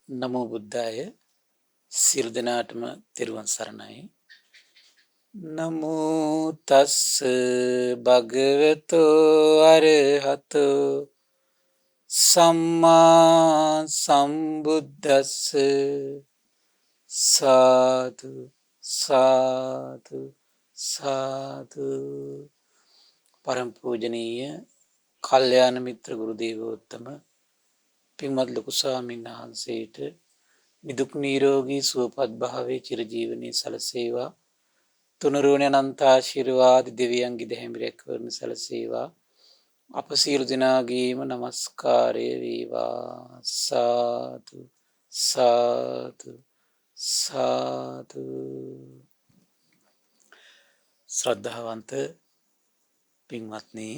නමෝ බුද්ධාය සියලු දෙනාටම තෙරුවන් සරණයි. නමෝ තස්ස භගවතෝ අරහතෝ සම්මා සම්බුද්දස්ස සාදු සාදු සාදු. පරම පූජනීය කල්යාණ මිත්‍ර ගුරු දේවෝත්තම පින්වත් ලොකු ස්වාමීන් වහන්සේට නිදුක් නිරෝගී සුවපත් භාවයේ චිරජීවනයේ සලසේවා. තුනුරුවනේ අනන්ත ආශිර්වාද දෙවියන්ගේ දැහැමි රැකවරණ සැලසේවා. අප සියලු දෙනාගේම නමස්කාරය වේවා. සාදු සාදු සාදු. ශ්‍රද්ධාවන්ත පින්වත්නි,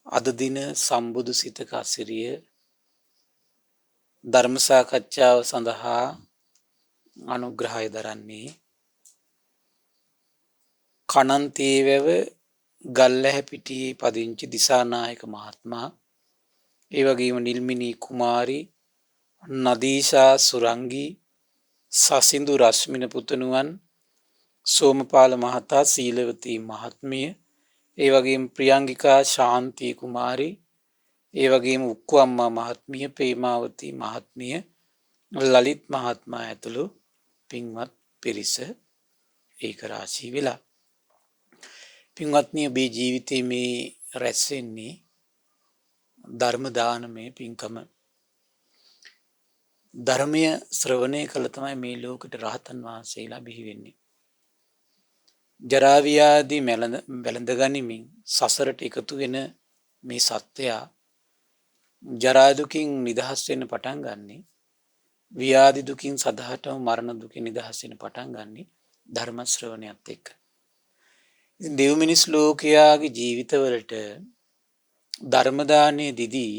අද දින සම්බුදු සිතක අසිරිය ධර්ම සාකච්ඡාව සඳහා අනුග්‍රහය දරන්නේ කණන්තේවැව ගල්ලැහැපිටියේ පදිංචි දිසානායක මහත්මයා, ඒ වගේම නිල්මිනී කුමාරි, නදීෂා සුරංගී, සසිඳු රශ්මින පුතණුවන්, සෝමපාල මහතා, සීලවතී මහත්මිය, ඒ වගේම ප්‍රියංගිකා ශාන්ති කුමාරි, ඒ වගේම උක්කු අම්මා මහත්මිය, ප්‍රේමාවතී මහත්මිය, ලලිත් මහත්මයා ඇතුළු පින්වත් පිරිස ඒක රාශී වෙලා. පින්වත්නි, ඔබේ ජීවිතයේ මේ රැස් වෙන්නේ ධර්ම දානමය පින්කම. ධර්මය ශ්‍රවණය කළ තමයි මේ ලෝකෙට රහතන් වහන්සේලා බිහි වෙන්නේ. ජරා ව්‍යාධි වැළඳ ගනිමින් සසරට එකතු වෙන මේ සත්වයා ජරා දුකින් නිදහස් වෙන්න පටන් ගන්නේ, ව්‍යාධි දුකින් සදහටම මරණ දුකින් නිදහස් වෙන්න පටන් ගන්නේ ධර්ම ශ්‍රවණයත් එක්ක. දෙව් මිනිස් ලෝකයාගේ ජීවිතවලට ධර්ම දානය දිදී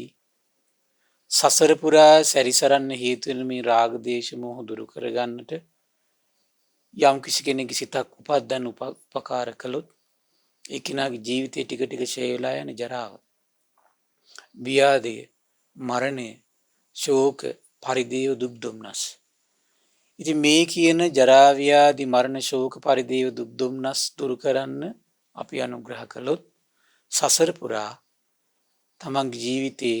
සසර පුරා සැරිසරන්න හේතු වෙන මේ රාග දේශ මොහ දුරු කරගන්නට යම් කිසි කෙනෙකුගේ සිතක් උපද්දන්න උපකාර කළොත් ඒ කෙනාගේ ජීවිතේ ටික ටික ඡය වෙලා යන ජරාව, ව්‍යාධිය, මරණය, ශෝක, පරිදේව, දුක් දුම්නස්. ඉතින් මේ කියන ජරා ව්‍යාධි මරණ ශෝක පරිදේව දුක් දුම්නස් දුරු කරන්න අපි අනුග්‍රහ කළොත් සසර පුරා තමන්ගේ ජීවිතේ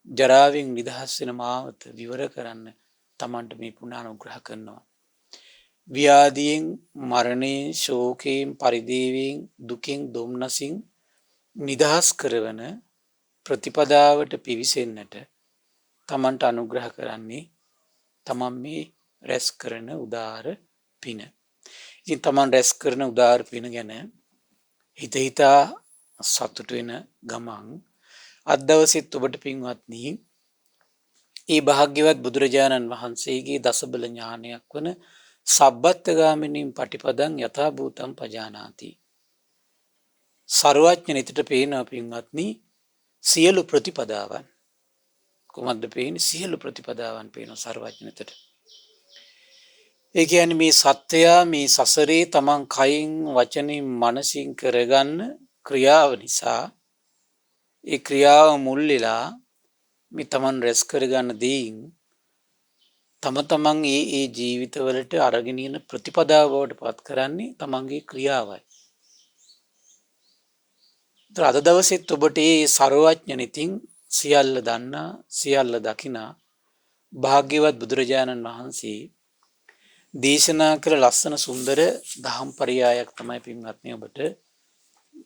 ජරාවෙන් නිදහස් වෙන මාවත විවර කරන්න තමන්ට මේ පුණ්‍ය අනුග්‍රහ කරනවා. ව්‍යාධියෙන්, මරණයෙන්, ශෝකයෙන්, පරිදේවයෙන්, දුකෙන්, දුම්නසින් නිදහස් කරවන ප්‍රතිපදාවට පිවිසෙන්නට තමන්ට අනුග්‍රහ කරන්නේ තමන් මේ රැස් කරන උදාර පින. ඉතින් තමන් රැස් කරන උදාර පින ගැන හිත හිතා සතුට වෙන ගමන් අද දවසෙත් ඔබට පින්වත්නි, ඒ භාග්‍යවත් බුදුරජාණන් වහන්සේගේ දසබල ඥානයක් වන සබ්බත්ථගාමිනී පටිපදං යථා භූතං පජානාති. සර්වඥ නිතට පේනවා පින්වත්නි, සියලු ප්‍රතිපදාවන්. කොහොමද පේන්නේ? සියලු ප්‍රතිපදාවන් පේනවා සර්වඥ නිතට. ඒ කියන්නේ මේ සත්‍යයා මේ සසරේ තමන් කයින්, වචනින්, මනසින් කරගන්න ක්‍රියාව නිසා, ඒ ක්‍රියාව මුල් වෙලා මේ තමන් රැස් කරගන්න දෙයින් තම තමන් ඒ ජීවිතවලට අරගෙන යන ප්‍රතිපදාව බවට පත් කරන්නේ තමන්ගේ ක්‍රියාවයි. අද දවසෙත් ඔබට ඒ සර්වඥ නිතින් සියල්ල දන්නා, සියල්ල දකිනා භාග්‍යවත් බුදුරජාණන් වහන්සේ දේශනා කළ ලස්සන සුන්දර දහම් පරියායක් තමයි පින්වත්නි ඔබට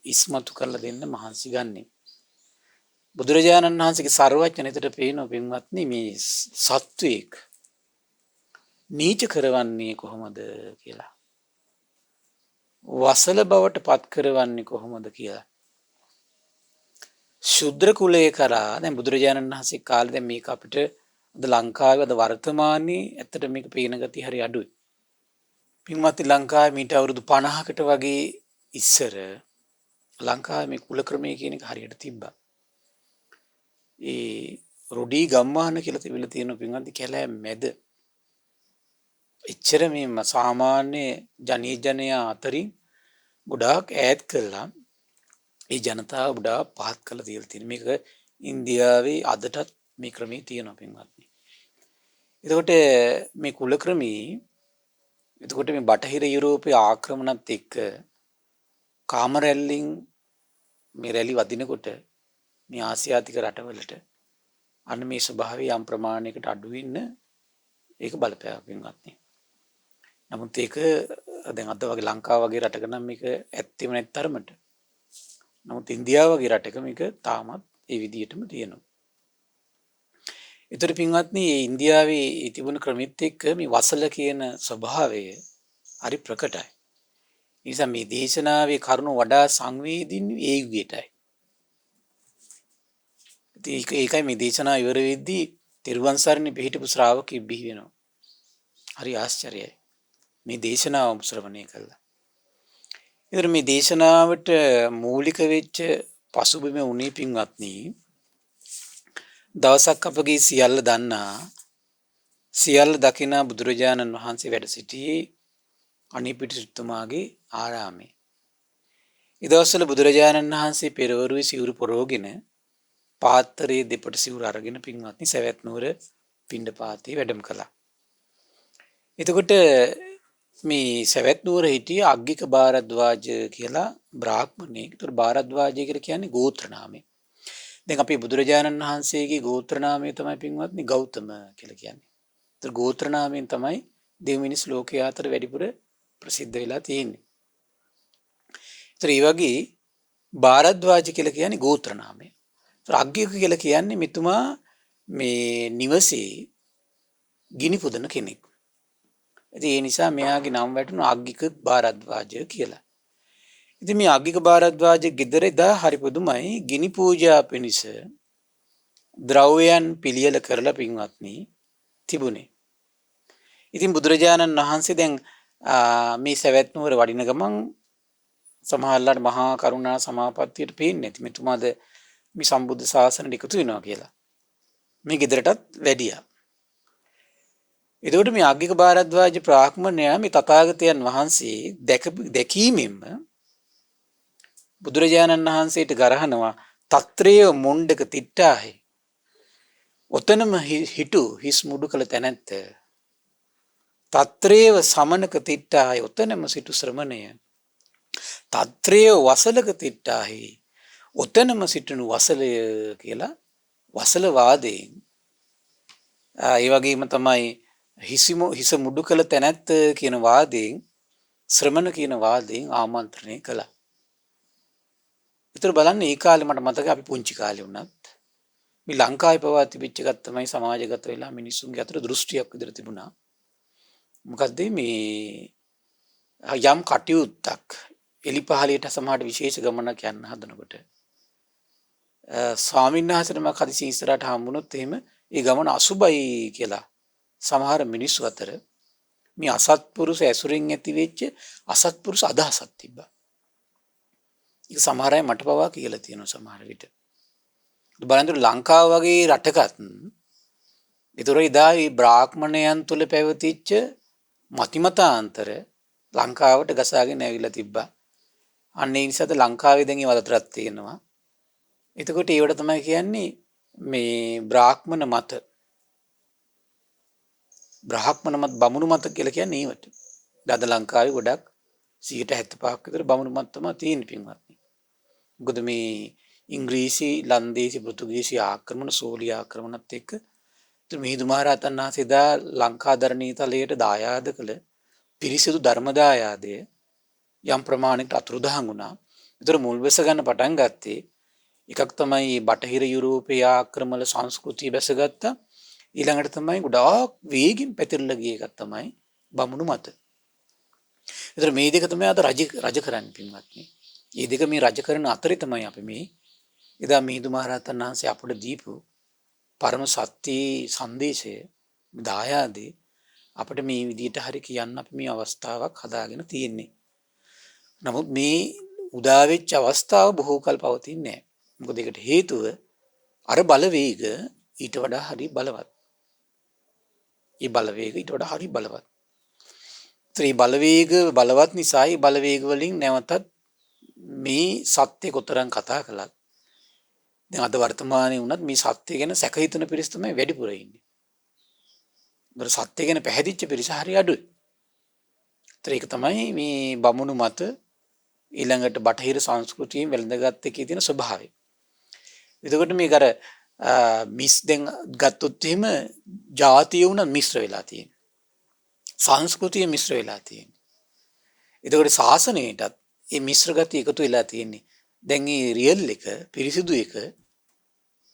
ඉස්මතු කරලා දෙන්න මහන්සි ගන්නේ. බුදුරජාණන් වහන්සේගේ සර්වඥ නිතට පේනවා පින්වත්නි, මේ සත්වයෙක් නීච කරවන්නේ කොහොමද කියලා, වසල බවට පත් කරවන්නේ කොහොමද කියලා. ශුද්‍ර කුලය කරා දැන් බුදුරජාණන් වහන්සේ කාලේ දැන් මේක අපිට අද ලංකාවේ අද වර්තමානයේ ඇත්තට මේක පේන ගතිය හරි අඩුයි. පින්වත්නි, ලංකාවේ මීට අවුරුදු 50කට වගේ ඉස්සර ලංකාවේ මේ කුල ක්‍රමය කියන එක හරියට තිබ්බා. ඒ රොඩි ගම්මාන කියලා තිබිලා තියෙන පින්වත්නි කැලෑ මැද. එච්චර මේ සාමාන්‍ය ජනයා අතරින් ගොඩාක් ඈත් කළා ඒ ජනතාව ගොඩාක් පහත් කළා තියලා තියෙන. මේක ඉන්දියාවේ අදටත් මේ ක්‍රමේ තියෙනවා පින්වත්නි. එතකොට මේ කුලක්‍රමී එතකොට මේ බටහිර යුරෝපයේ ආක්‍රමණත් එක්ක කාම රැල්ලින් මේ රැලි වදිනකොට මේ ආසියාතික රටවලට අන්න මේ ස්වභාවය යම් ප්‍රමාණයකට අඩු වෙන්න ඒක බලපෑවක් වෙනවත්නේ. නමුත් ඒක දැන් අද වගේ ලංකාව වගේ රටක නම් මේක ඇත්තෙම නැත් තරමට. නමුත් ඉන්දියාව වගේ රටක මේක තාමත් ඒ විදිහටම තියෙනවා. ඒතර පින්වත්නි මේ ඉන්දියාවේ තිබුණ ක්‍රමෙත් එක්ක මේ වසල කියන ස්වභාවය හරි ප්‍රකටයි. ඒ නිසා මේ දේශනාවේ කරුණු වඩා සංවේදීන් ඒ විදිහටයි. ඒකයි මේ දේශනාව ඉවර වෙද්දී තිරුවන් සරණේ පිහිටපු ශ්‍රාවකෙක් බිහි වෙනවා. හරි ආශ්චර්යයි. මේ දේශනාව ශ්‍රවණය කළා. ඒතර මේ දේශනාවට මූලික වෙච්ච පසුබිම උනේ පින්වත්නි දවසක් අපගේ සියල්ල දන්නා සියල්ල දකිනා බුදුරජාණන් වහන්සේ වැඩ සිටියේ අනිපිටිතුමාගේ ආරාමේ. ඒ දවස්වල බුදුරජාණන් වහන්සේ පෙරවරුවේ සිවුරු පොරෝගෙන පාත්තරයේ දෙපට සිවුර අරගෙන පින්වත්නි සවැත් නුවර පිණ්ඩපාතේ වැඩම කළා. එතකොට මේ සවැත් නුවර හිටියේ අග්ගික භාරද්වාජ කියලා බ්‍රාහ්මණයෙක්. ඒතර භාරද්වාජය කියලා කියන්නේ ගෝත්‍ර නාමය. දැන් අපේ බුදුරජාණන් වහන්සේගේ ගෝත්‍ර නාමය තමයි පින්වත්නි ගෞතම කියලා කියන්නේ. ඒතර ගෝත්‍ර නාමයෙන් තමයි දෙව් මිනිස් ලෝකයේ අතර වැඩිපුර ප්‍රසිද්ධ වෙලා තියෙන්නේ. ඒතර ඒ වගේ භාරද්වාජ කියලා කියන්නේ ගෝත්‍ර නාමය. ඒතර අග්ගික කියලා කියන්නේ මෙතුමා මේ නිවසේ ගිනි පුදන කෙනෙක්. ඉතින් ඒ නිසා මෙයාගේ නම වැටුණා අග්ගික භාරද්වාජ කියලා. ඉතින් මේ අග්ගික භාරද්වාජ ගෙදර එදා හරි පුදුමයි ගිනි පූජා පිණිස ද්‍රව්‍යයන් පිළියෙල කරලා පින්වත්නි තිබුණේ. ඉතින් බුදුරජාණන් වහන්සේ දැන් මේ සවැත් නුවර වඩින ගමන් සමහරලාට මහා කරුණා සමාපත්තියට පේන්නේ නැති මෙතුමාද මේ සම්බුද්ධ ශාසනයට එකතු වෙනවා කියලා. මේ ගෙදරටත් වැඩියා. එතකොට මේ අග්ගික භාරද්වාජ බ්‍රාහ්මණයා මේ තථාගතයන් වහන්සේ දැකීමෙන්ම බුදුරජාණන් වහන්සේට ගරහනවා తත්‍රේය මොණ්ඩක තිට්ඨාහි. ඔතනම හිටු හිස් මුඩු කළ තැනැත්ත. తත්‍රේව සමනක තිට්ඨාහි. ඔතනම සිටු ශ්‍රමණය. తත්‍රේව වසලක තිට්ඨාහි. ඔතනම සිටිනු වසලය කියලා වසල වාදයෙන් ඒ වගේම තමයි හිස මුඩු කළ තැනැත්ත කියන වාදයෙන් ශ්‍රමණ කියන වාදයෙන් ආමන්ත්‍රණය කළා. ඒතර බලන්න ඒ කාලේ මට මතකයි අපි පුංචි කාලේ වුණත් මේ ලංකාවේ පවා තිබිච්ච එකක් තමයි සමාජගත වෙලා මිනිස්සුන්ගේ අතර දෘෂ්ටියක් විතර තිබුණා. මොකද්ද මේ යම් කටයුත්තක් එලිපහලියට සමහරට විශේෂ ගමනක් යන්න හදනකොට ස්වාමීන් වහන්සේට මම කදිසි ඉස්සරහට හම්බුනොත් එහෙම ඒ ගමන අසුබයි කියලා සමහර මිනිස්සු අතර මේ අසත්පුරුෂ ඇසුරින් ඇති වෙච්ච අසත්පුරුෂ අදහසක් තිබ්බා. ඒක සමහර අය මට පවා කියලා තියෙනවා සමහර විට. බලන්න ලංකාව වගේ රටකත් ඒතර ඉදා මේ බ්‍රාහ්මණයන් තුල පැවතිච්ච මතිමතාන්තර ලංකාවට ගසාගෙන ඇවිල්ලා තිබ්බා. අන්න ඒ නිසාද ලංකාවේ දැන් ඒ වලතරක් තියෙනවා. එතකොට ඒවට තමයි කියන්නේ මේ බ්‍රාහ්මණ මත. බ්‍රාහ්මණ මත බමුණු මත කියලා කියන්නේ ඒවට. අද ලංකාවේ ගොඩක් 75% විතර බමුණු මත තමයි තියෙන පින්වත්නි. මොකද මේ ඉංග්‍රීසි, ලන්දේසි, පෘතුගීසි ආක්‍රමණ, සෝලි ආක්‍රමණත් එක්ක මිහිඳු මහ රහතන් වහන්සේ දා ලංකාදරණී තලයට දායාද කළ පිරිසිදු ධර්ම දායාදය යම් ප්‍රමාණයකට අතුරුදහන් වුණා. ඒතර මුල් බැස ගන්න පටන් ගත්තේ එකක් තමයි බටහිර යුරෝපයේ ආක්‍රමණ සංස්කෘතිය බැසගත්තා. ඊළඟට තමයි ගොඩාක් වේගින් පැතිරලා ගිය එකක් තමයි බමුණු මත. ඒතර මේ දෙක තමයි අද රජ කරන්නේ පින්වත්නි. මේ දෙක මේ රජ කරන අතරේ තමයි අපි මේ එදා මිහිඳු මහ රහතන් වහන්සේ අපට දීපු පරම සත්‍ය සංදේශය දායාදේ අපිට මේ විදිහට හරි කියන්න අපි මේ අවස්ථාවක් හදාගෙන තියෙන්නේ. නමුත් මේ උදා වෙච්ච අවස්ථාව බොහෝ කල් පවතින්නේ නැහැ. මොකද ඒකට හේතුව අර බලවේග ඊට වඩා හරි බලවත්. ඒ බලවේග ඊට වඩා හරි බලවත්. ඒ බලවේග බලවත් නිසා ඒ බලවේග වලින් නැවතත් මේ සත්‍ය කොතරම් කතා කළත් දැන් අද වර්තමානයේ වුණත් මේ සත්‍ය ගැන සැක හිතන පිරිස තමයි වැඩිපුර ඉන්නේ. දර සත්‍ය ගැන පැහැදිච්ච පිරිස හරි අඩුයි. ඒතර ඒක තමයි මේ බමුණු මත ඊළඟට බටහිර සංස්කෘතියෙන් වැළඳගත් එකේ තියෙන ස්වභාවය. එතකොට මේක අර මිස් දැන් ගත්තොත් එහෙම ජාතිය උන මිශ්‍ර වෙලා තියෙනවා. සංස්කෘතිය මිශ්‍ර වෙලා තියෙනවා. එතකොට ශාසනයටත් මේ මිශ්‍ර ගතිය එකතු වෙලා තියෙන්නේ. දැන් මේ රියල් එක පිරිසිදු එක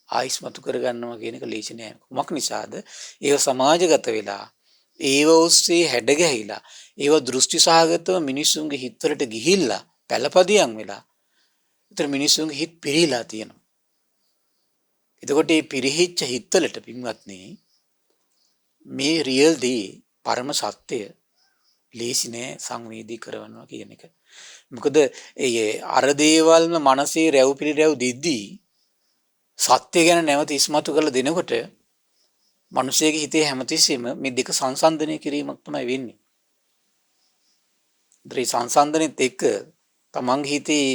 ආයිස්මතු කරගන්නවා කියන එක ලේසි නෑ. මොකක් නිසාද? ඒව සමාජගත වෙලා, ඒව ඔස්සේ හැඩ ගැහිලා, ඒව දෘෂ්ටි සහගතව මිනිස්සුන්ගේ හිතවලට ගිහිල්ලා පළපදියම් වෙලා. ඒතර මිනිස්සුන්ගේ හිත පිරීලා තියෙනවා. එතකොට මේ පිරිහිච්ච හිතවලට පින්වත්නි මේ රියල් දී පරම සත්‍ය ලේසි නෑ සංවේදී කරනවා කියන එක. මොකද ඒ අර දේවල්ම මනසේ රැව් පිළිරැව් දෙද්දී සත්‍ය ගැන නැවත ඉස්මතු කරලා දෙනකොට මිනිසෙගේ හිතේ හැමතිස්සෙම මේ දෙක සංසන්දනය කිරීමක් තමයි වෙන්නේ. ඒ සංසන්දනෙත් එක්ක තමන්ගේ හිතේ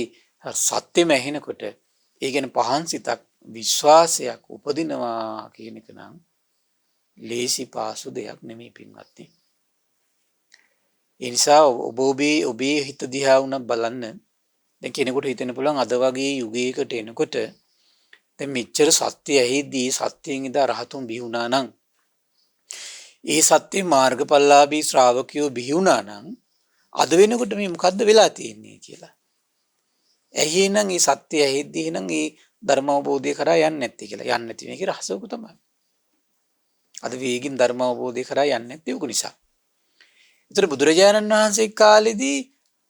සත්‍යෙම ඇහෙනකොට ඒ ගැන පහන් සිතක් විශ්වාසයක් උපදිනවා කියන එක නම් ලේසි පාසු දෙයක් නෙමෙයි පින්වත්නි. ඒ නිසා ඔබේ හිත දිහා වුණා බලන්න. දැන් කෙනෙකුට හිතෙන්න පුළුවන් අද වගේ යුගයකට එනකොට දැන් මෙච්චර සත්‍ය ඇහිදී සත්‍යයෙන් ඉඳලා රහතුන් බිහි වුණා නම් ඒ සත්‍ය මාර්ගඵලලාභී ශ්‍රාවකයෝ බිහි වුණා නම් අද වෙනකොට මේ මොකද්ද වෙලා තියෙන්නේ කියලා. ඇයි එහෙනම් මේ සත්‍ය ඇහිදී එහෙනම් මේ ධර්ම අවබෝධය කරා යන්නේ නැත්තේ කියලා. යන්නේ නැති මේකේ රහසක තමයි. අද වේගින් ධර්ම අවබෝධය කරා යන්නේ නැත්තේ උග නිසා. ඒතර බුදුරජාණන් වහන්සේ කාලෙදී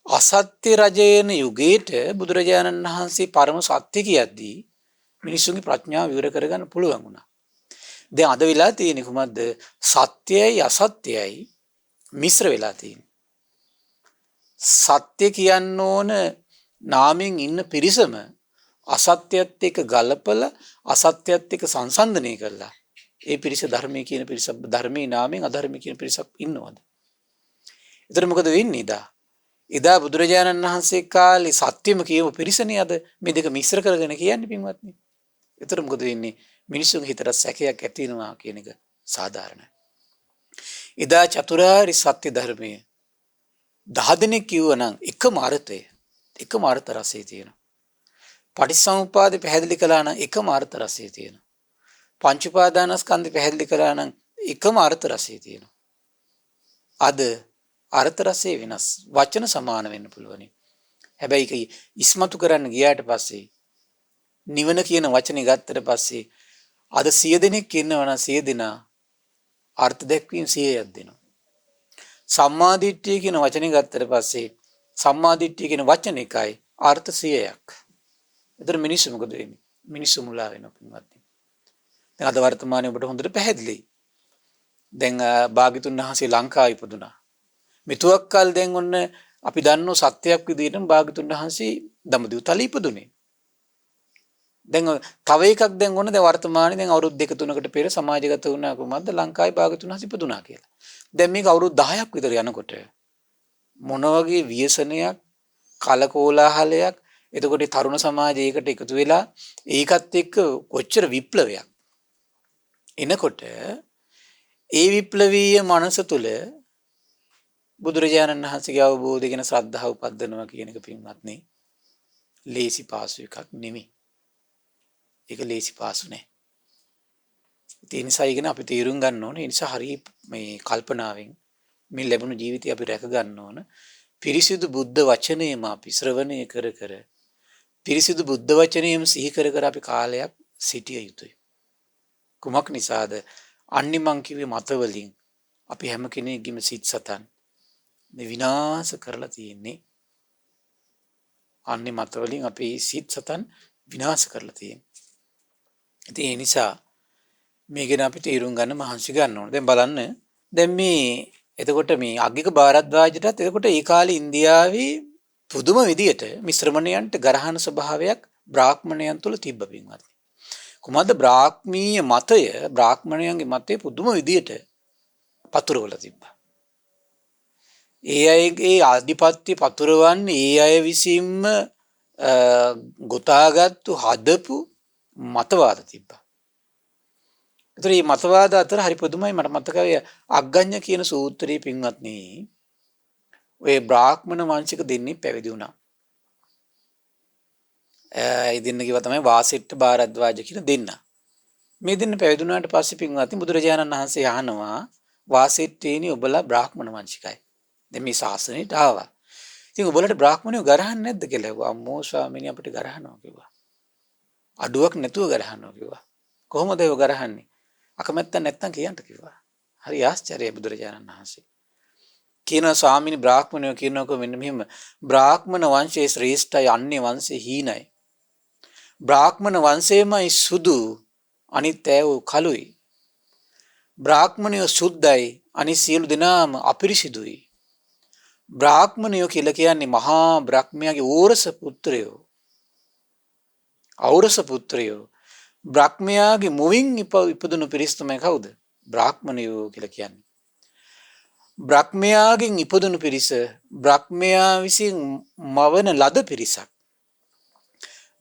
අසත්‍ය රජයන යුගයේට බුදුරජාණන් වහන්සේ පරම සත්‍ය කියද්දී මිනිස්සුන්ගේ ප්‍රඥාව විවර කරගන්න පුළුවන් වුණා. දැන් අද වෙලා තියෙන්නේ කොහොමද? සත්‍යයයි අසත්‍යයයි මිශ්‍ර වෙලා තියෙන්නේ. සත්‍ය කියන්න ඕන නාමයෙන් ඉන්න පිරිසම අසත්‍යයත් එක්ක ගලපලා අසත්‍යයත් එක්ක සංසන්දනය කරලා ඒ පිරිස ධර්මයේ කියන පිරිස ධර්මයේ නාමයෙන් අධර්මයේ කියන පිරිසක් ඉන්නවද? ඒතර මොකද වෙන්නේ ඉදා? ඉදා බුදුරජාණන් වහන්සේ කාලේ සත්‍යම කියව පිරිසනේ අද මේ දෙක මිශ්‍ර කරගෙන කියන්නේ පින්වත්නි. ඒතර මොකද වෙන්නේ? මිනිසුන්ගේ හිතට සැකයක් ඇති වෙනවා කියන එක සාධාරණයි. ඉදා චතුරාර්ය සත්‍ය ධර්මයේ 10 දෙනෙක් කිව්වනම් එකම අර්ථ රසය තියෙනවා. පටිච්චසමුප්පාදේ පැහැදිලි කළා නම් එකම අර්ථ රසය තියෙනවා. පංච උපාදානස්කන්ධය පැහැදිලි කළා නම් එකම අර්ථ රසය තියෙනවා. අද අර්ථ රසය වෙනස්. වචන සමාන වෙන්න පුළුවනි. හැබැයි ඒක ඉස්මතු කරන්න ගියාට පස්සේ නිවන කියන වචනේ ගත්තට පස්සේ අද 100 දෙනෙක් ඉන්නවා නම් 100 දෙනා අර්ථ දැක්වීම 100ක් දෙනවා. සම්මාදිට්ඨිය කියන වචනේ ගත්තට පස්සේ සම්මාදිට්ඨිය කියන වචන එකයි අර්ථ 100ක්. ඒතර මිනිස්සු මොකද වෙන්නේ? මිනිස්සු මුලා වෙනවා පින්වත්නි. දැන් අද වර්තමානයේ ඔබට හොඳට පැහැදිලි. දැන් භාග්‍යතුන් වහන්සේ ලංකාවේ ඉපදුනා. මෙතුවක් කල් දැන් ඔන්න අපි දන්නෝ සත්‍යයක් විදිහටම භාග්‍යතුන් වහන්සේ දඹදිව තලයේ ඉපදුනේ. දැන් තව එකක් දැන් ඔන්න දැන් වර්තමානයේ දැන් අවුරුදු 2-3කට පෙර සමාජගත වුණා කොහමද ලංකාවේ භාග්‍යතුන් වහන්සේ ඉපදුනා කියලා. දැන් මේක අවුරුදු 10ක් විතර යනකොට මොන වගේ ව්‍යසනයක් කලකෝලාහලයක් එතකොට තරුණ සමාජයකට එකතු වෙලා ඒකත් එක්ක කොච්චර විප්ලවයක් එනකොට ඒ විප්ලවීය මනස තුළ බුදුරජාණන් වහන්සේගේ අවබෝධය ගැන ශ්‍රද්ධාව උපද්දනවා කියන එක පින්වත්නි ලේසි පාසු එකක් නෙමෙයි. ඒක ලේසි පාසු නෑ. ඒ නිසා ඉගෙන අපි තීරුම් ගන්න ඕනේ. ඒ නිසා හරි මේ කල්පනාවෙන් මේ ලැබුණු ජීවිතය අපි රැක ගන්න ඕන. පිරිසිදු බුද්ධ වචනයම අපි ශ්‍රවණය කර කර පිරිසිදු බුද්ධ වචනයම සිහි කර කර අපි කාලයක් සිටිය යුතුයි. කුමක් නිසාද? අන්නේ මං කිව්වේ මත වලින් අපි හැම කෙනෙක්ගේම සිත් සතන් විනාශ කරලා තියෙන්නේ. අන්නේ මත වලින් අපි සිත් සතන් විනාශ කරලා තියෙන්නේ. ඉතින් ඒ නිසා මේ ගැන අපි තීරුම් ගන්න මහන්සි ගන්න ඕනේ. දැන් බලන්න දැන් මේ එතකොට මේ අග්ගික භාරද්වාජටත් එතකොට ඒ කාලේ ඉන්දියාවේ පුදුම විදියට මිශ්‍රමණයන්ට ගරහන ස්වභාවයක් බ්‍රාහ්මණයන් තුළ තිබ්බ පින්වත්. කුමද්ද බ්‍රාහ්මීය මතය බ්‍රාහ්මණයන්ගේ මතය පුදුම විදියට පතුරවල තිබ්බා. ඒ අයගේ ආධිපත්‍ය පතුරවන්නේ ඒ අය විසින්ම ගොතාගත්තු හදපු මතවාද තිබ්බා. ඒතර මේ මතවාද අතර හරි පුදුමයි. මට මතකයි අග්ගඤ්ඤ කියන සූත්‍රයේ පින්වත්නි ඔය බ්‍රාහ්මණ වංශික දෙන්නේ පැවිදි වුණා. ඒ දෙන්න කිව්වා තමයි වාසිට්ඨ භාරද්වාජ කියන දෙන්න. මේ දෙන්න පැවිදි වුණාට පස්සේ පින්වත්නි බුදුරජාණන් වහන්සේ අහනවා වාසිට්ඨේනි ඔබලා බ්‍රාහ්මණ වංශිකයි. දැන් මේ ශාසනයට ආවා. ඉතින් ඔබලට බ්‍රාහ්මණයෝ ගරහන්නේ නැද්ද කියලා ඇහුවා. අම්මෝ ස්වාමීනි අපිට ගරහනවා කිව්වා. අඩුවක් නැතුව ගරහනවා කිව්වා. කොහොමද ඒව ගරහන්නේ? අකමැත්ත නැත්තම් කියන්න කිව්වා. හරි ආශ්චර්යයි බුදුරජාණන් වහන්සේ. කියනවා ස්වාමීනි බ්‍රාහ්මණයෝ කියනකො මෙන්න මෙහෙම බ්‍රාහ්මණ වංශයේ ශ්‍රේෂ්ඨයි අන්‍ය වංශේ හීනයි. බ්‍රාහ්මණ වංශයේමයි සුදු අනිත් ඇව කළුයි. බ්‍රාහ්මණයෝ සුද්ධයි අනිත් සියලු දෙනාම අපිරිසිදුයි. බ්‍රාහ්මණයෝ කියලා කියන්නේ මහා බ්‍රහ්මයාගේ ඕරස පුත්‍රයෝ. ඖරස පුත්‍රයෝ. බ්‍රහ්මයාගේ මුවින් ඉපදුණු පිරිස තමයි කවුද? බ්‍රාහ්මණයෝ කියලා කියන්නේ. බ්‍රහ්මයාගෙන් ඉපදුණු පිරිස බ්‍රහ්මයා විසින් මවන ලද පිරිසක්.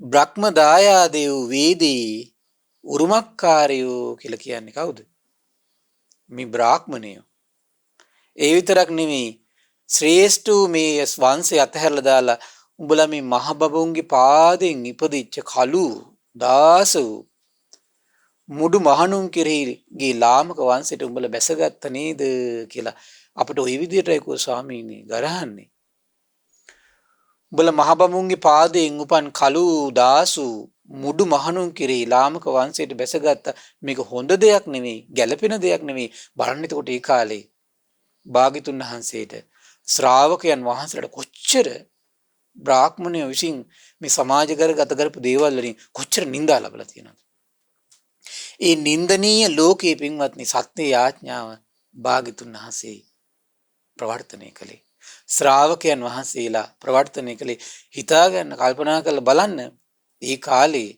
බ්‍රහ්ම දායාදයෝ වේදී උරුමකාරයෝ කියලා කියන්නේ කවුද? මේ බ්‍රාහ්මණයෝ. ඒ විතරක් නෙමෙයි ශ්‍රේෂ්ඨ මේ වංශය අතහැරලා දාලා උඹලා මේ මහ බබුන්ගේ පාදෙන් ඉපදිච්ච කලු දාසු මුඩු මහණුන් කෙරෙහිගේ ලාමක වංශයට උඹලා බැසගත්ත නේද කියලා අපිට ওই විදිහටයි කෝ ස්වාමීනි ගරහන්නේ. උඹලා මහ බබුන්ගේ පාදයෙන් උපන් කලු දාසු මුඩු මහණුන් කෙරෙහි ලාමක වංශයට බැසගත්ත මේක හොඳ දෙයක් නෙමෙයි, ගැළපෙන දෙයක් නෙමෙයි. බලන්න එතකොට ඒ කාලේ භාග්‍යතුන් වහන්සේට ශ්‍රාවකයන් වහන්සේලාට කොච්චර බ්‍රාහ්මණයෝ විසින් මේ සමාජගත කරපු දේවල් වලින් කොච්චර නිඳා ලැබලා තියෙනවද? ඒ නින්දනීය ලෝකයේ පින්වත්නි සත්‍ය යාඥාව භාග්‍යතුන් වහන්සේ ප්‍රවර්තනය කළේ. ශ්‍රාවකයන් වහන්සේලා ප්‍රවර්තනය කළේ. හිතා ගන්න කල්පනා කරලා බලන්න ඒ කාලේ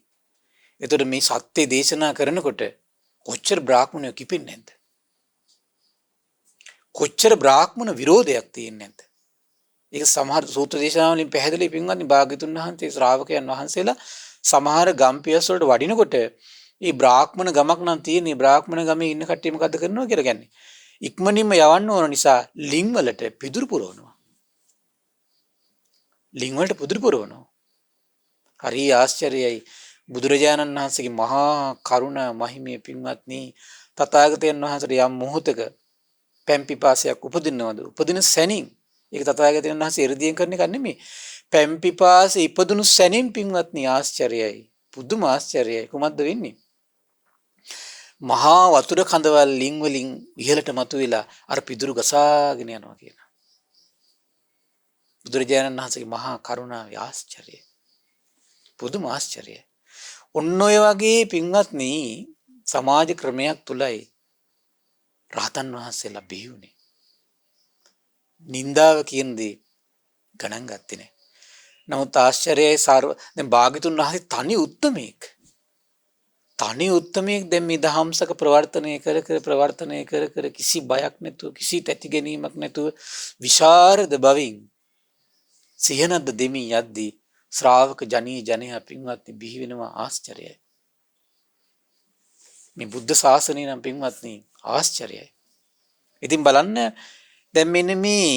එතකොට මේ සත්‍ය දේශනා කරනකොට කොච්චර බ්‍රාහ්මණයෝ කිපෙන්නේ නැද්ද? කොච්චර බ්‍රාහ්මණ විරෝධයක් තියෙන්නේ නැද්ද? ඒක සමහර සූත්‍ර දේශනාවලින් පැහැදිලි පින්වත්නි භාග්‍යතුන් වහන්සේ ශ්‍රාවකයන් වහන්සේලා සමහර ගම්පියස් වලට වඩිනකොට මේ බ්‍රාහ්මණ ගමක් නම් තියෙන මේ බ්‍රාහ්මණ ගමේ ඉන්න කට්ටිය මොකද කරනවා කියලා කියන්නේ ඉක්මනින්ම යවන්න ඕන නිසා ලිං වලට පිදුරු පුරවනවා. ලිං වලට පිදුරු පුරවනවා. හරි ආශ්චර්යයි බුදුරජාණන් වහන්සේගේ මහා කරුණ මහිමේ පින්වත්නි තථාගතයන් වහන්සේට යම් මොහොතක පැම් පිපාසයක් උපදිනවද? උපදින සැනින් ඒක තථාගතයන් වහන්සේ එ르දියෙන් කරන එක නෙමෙයි. පැම් පිපාස ඉපදුණු සැනින් පින්වත්නි ආශ්චර්යයි. පුදුම ආශ්චර්යයි. කොහොමද වෙන්නේ? මහා වතුර කඳවල් ලිං වලින් ඉහළට මතුවෙලා අර පිදුරු ගසාගෙන යනවා කියන. බුදුරජාණන් වහන්සේගේ මහා කරුණාවේ ආශ්චර්යය. පුදුම ආශ්චර්යයි. ඔන්න ඔය වගේ පින්වත්නි සමාජ ක්‍රමයක් තුලයි රහතන් වහන්සේලා බිහි වුණේ. නින්දාව කියන දේ ගණන් ගත්තේ නැහැ. නමුත් ආශ්චර්යයි දැන් භාග්‍යතුන් වහන්සේ තනි උත්තමයෙක්. තනි උත්තමයෙක් දැන් මේ දහම්සක ප්‍රවර්තනය කර කිසි බයක් නැතුව කිසි තැති ගැනීමක් නැතුව විශාරද බවින් සිහනද්ද දෙමි යද්දී ශ්‍රාවක ජනී ජනයා පින්වත්නි බිහි වෙනවා ආශ්චර්යයි. මේ බුද්ධ ශාසනය නම් පින්වත්නි ආශ්චර්යයි. ඉතින් බලන්න දැන් මෙන්න මේ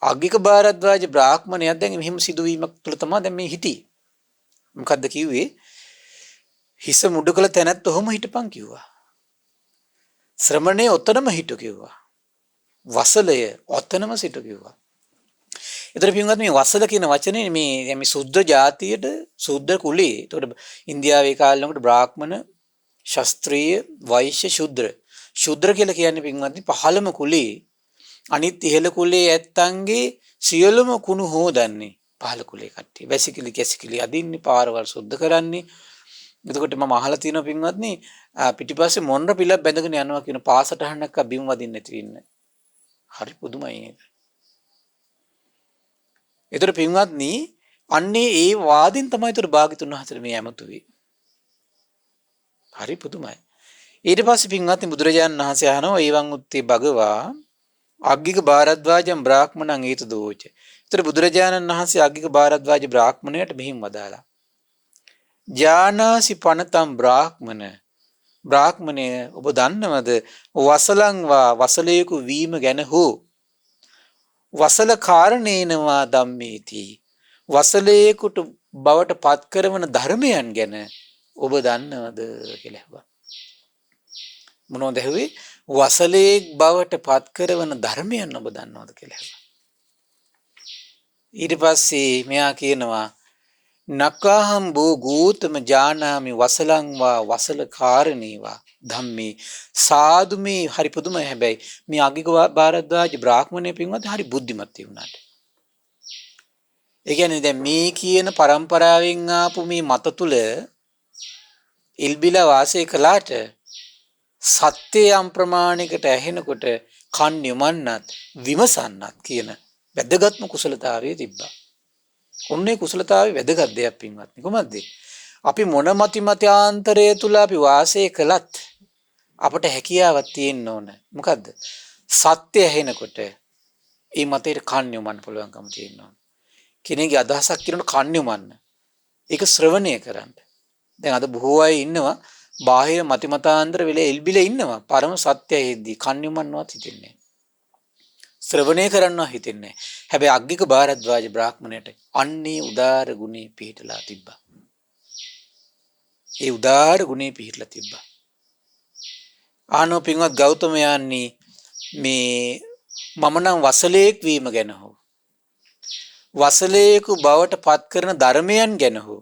අග්ගික භාරද්වාජ බ්‍රාහ්මණයා දැන් මෙහෙම සිදුවීමක් තුළ තමයි දැන් මේ හිටියේ. මොකද්ද කිව්වේ? හිස මුඩු කළ තැනත් ඔහොම හිටපන් කිව්වා. ශ්‍රමණේ ඔතනම හිටු කිව්වා. වසලය ඔතනම සිටු කිව්වා. ඒතර පින්වත් මේ වසල කියන වචනේ මේ සුද්ධ ජාතියට සුද්ධ කුලේ. ඒතකොට ඉන්දියාවේ කාලෙකට බ්‍රාහ්මණ, ශාස්ත්‍රීය, වෛශ්‍ය, ශුද්‍ර. ශුද්‍ර කියලා කියන්නේ පින්වත්නි පහළම කුලේ. අනිත් ඉහළ කුලේ ඇත්තන්ගේ සියලුම කුණු හොදන්නේ පහළ කුලේ කට්ටිය. වැසිකිලි කැසිකිලි අදින්නේ පාරවල් සුද්ධ කරන්නේ. එතකොට මම අහලා තියෙනවා පින්වත්නි පිටිපස්සේ මොණ්ඩ පිලක් බැඳගෙන යනවා කියන පාසටහනක් බිම් වදින්න නැති වෙන්න. හරි පුදුමයි නේද? ඒතර පින්වත්නි අන්නේ ඒ වාදින් තමයි ඒතර භාග්‍යතුන් වහන්සේ මේ ඇමතුවේ. හරි පුදුමයි. ඊට පස්සේ පින්වත්නි බුදුරජාණන් වහන්සේ අහනවා ඒවං උත්තේ භගවා අග්ගික භාරද්වාජම් බ්‍රාහ්මණං ඒත දෝච. ඒතර බුදුරජාණන් වහන්සේ අග්ගික භාරද්වාජ බ්‍රාහ්මණයට මෙහිම වදාලා. ඥානාසි පනතම් බ්‍රාහ්මණ බ්‍රාහ්මණය ඔබ දන්නවද වසලංවා වසලයෙකු වීම ගැන හෝ වසල කාරණේනවා ධම්මේති වසලයෙකුට බවට පත් කරවන ධර්මයන් ගැන ඔබ දන්නවද කියලා ඇහුවා. මොනවද ඇහුවේ? වසලයෙක් බවට පත් කරවන ධර්මයන් ඔබ දන්නවද කියලා ඇහුවා. ඊට පස්සේ මෙයා කියනවා නකාහම් බෝ ගෝතම ජානාමි වසලංවා වසල කාරණේවා ධම්මේ සාදු මේ හරි පුදුමයි. හැබැයි මේ අග්ගික භාරද්වාජ බ්‍රාහ්මණය පින්වත් හරි බුද්ධිමත් වුණාට. ඒ කියන්නේ දැන් මේ කියන પરම්පරාවෙන් ආපු මේ මත තුල ඉල්බිලා වාසය කළාට සත්‍ය යම් ප්‍රමාණයකට ඇහෙනකොට කන් යොමන්නත් විමසන්නත් කියන වැදගත්ම කුසලතාවය තිබ්බා. ඔන්නේ කුසලතාවේ වැදගත් දෙයක් පින්වත්නි. කොහොමද? අපි මොන මතිමත්‍යාන්තරය තුල අපි වාසය කළත් අපට හැකියාවක් තියෙන්න ඕන. මොකද්ද? සත්‍ය ඇහෙනකොට ඒ මතයට කන් යොමන්න පුළුවන්කම තියෙන්න ඕන. කෙනෙක්ගේ අදහසක් කියනකොට කන් යොමන්න. ඒක ශ්‍රවණය කරන්න. දැන් අද බොහෝ අය ඉන්නවා බාහිර මතිමතාන්තර වෙලේ එල්බිලා ඉන්නවා. පරම සත්‍යය හෙද්දී කන් යොමන්නවත් හිතෙන්නේ නැහැ. ශ්‍රවණය කරන්නවා හිතෙන්නේ නැහැ. හැබැයි අග්ගික භාරද්වාජ බ්‍රාහ්මණයට අන්නේ උදාර ගුණේ පිහිටලා තිබ්බා. ඒ උදාර ගුණේ පිහිටලා තිබ්බා. ආනෝ පින්වත් ගෞතමයන්නි මේ මම නම් වසලයෙක් වීම ගැන හෝ වසලයෙකු බවට පත් කරන ධර්මයන් ගැන හෝ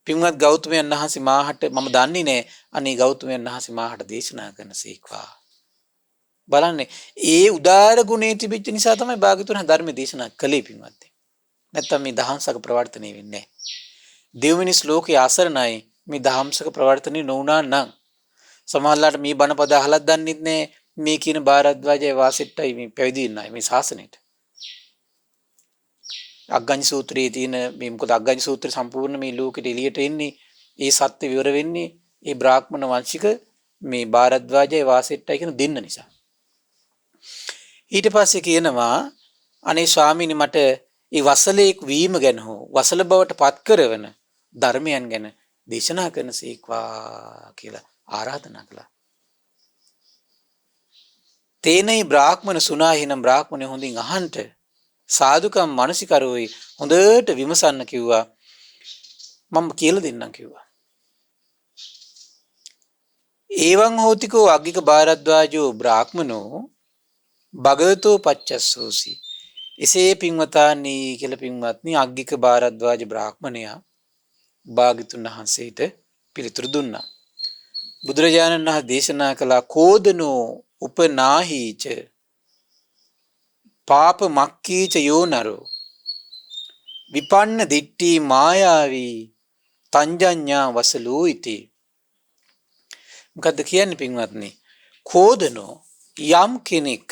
පින්වත් ගෞතමයන් වහන්සේ මාහට මම දන්නේ නැහැ. අනේ ගෞතමයන් වහන්සේ මාහට දේශනා කරනසේක්වා. බලන්න ඒ උදාර ගුණේ තිබෙච්ච නිසා තමයි භාග්‍යතුන් ධර්ම දේශනා කළේ පින්වත්නි. නැත්තම් මේ දහම්සක ප්‍රවර්තනය වෙන්නේ නැහැ. දෙව්මිනිස් ලෝකයේ අසරණයි මේ දහම්සක ප්‍රවර්තනය නොවුනා නම් සමහරලාට මේ බණපද අහලත් දන්නෙත් නැහැ මේ කියන භාරද්වාජයේ වාසෙට්ටයි මේ පැවිදි වෙන්නයි මේ ශාසනයට. අග්ගඤ්ඤ සූත්‍රයේ තියෙන මේ මොකද අග්ගඤ්ඤ සූත්‍රය සම්පූර්ණ මේ ලෝකෙට එළියට එන්නේ ඒ සත්‍ය විවර වෙන්නේ ඒ බ්‍රාහ්මණ වංශික මේ භාරද්වාජයේ වාසෙට්ටයි කියන දෙන්න නිසා. ඊට පස්සේ කියනවා අනේ ස්වාමීනි මට ඒ වසලේක් වීම ගැන හෝ වසල බවට පත් කරවන ධර්මයන් ගැන දේශනා කරනසේක්වා කියලා ආරාධනා කළා. තේනයි බ්‍රාහ්මණ සුනාහිනම් බ්‍රාහ්මණය හොඳින් අහන්ට සාදුකම් මානසිකරෝයි හොඳට විමසන්න කිව්වා. මම කියලා දෙන්නම් කිව්වා. එවං හෝතිකෝ අග්ගික භාරද්වාජෝ බ්‍රාහ්මනෝ භගවතෝ පච්චස්සෝසි. එසේ පින්වතානි කියලා පින්වත්නි අග්ගික භාරද්වාජ බ්‍රාහ්මණයා භාග්‍යතුන් වහන්සේට පිළිතුරු දුන්නා. බුදුරජාණන් වහන්සේ දේශනා කළා කෝදනෝ උපනාහීච පාප මක්කීච යෝනරෝ විපන්න දිට්ටි මායාවී තංජඤ්ඤා වසලෝ ඉති. මොකද්ද කියන්නේ පින්වත්නි? කෝදනෝ යම් කෙනෙක්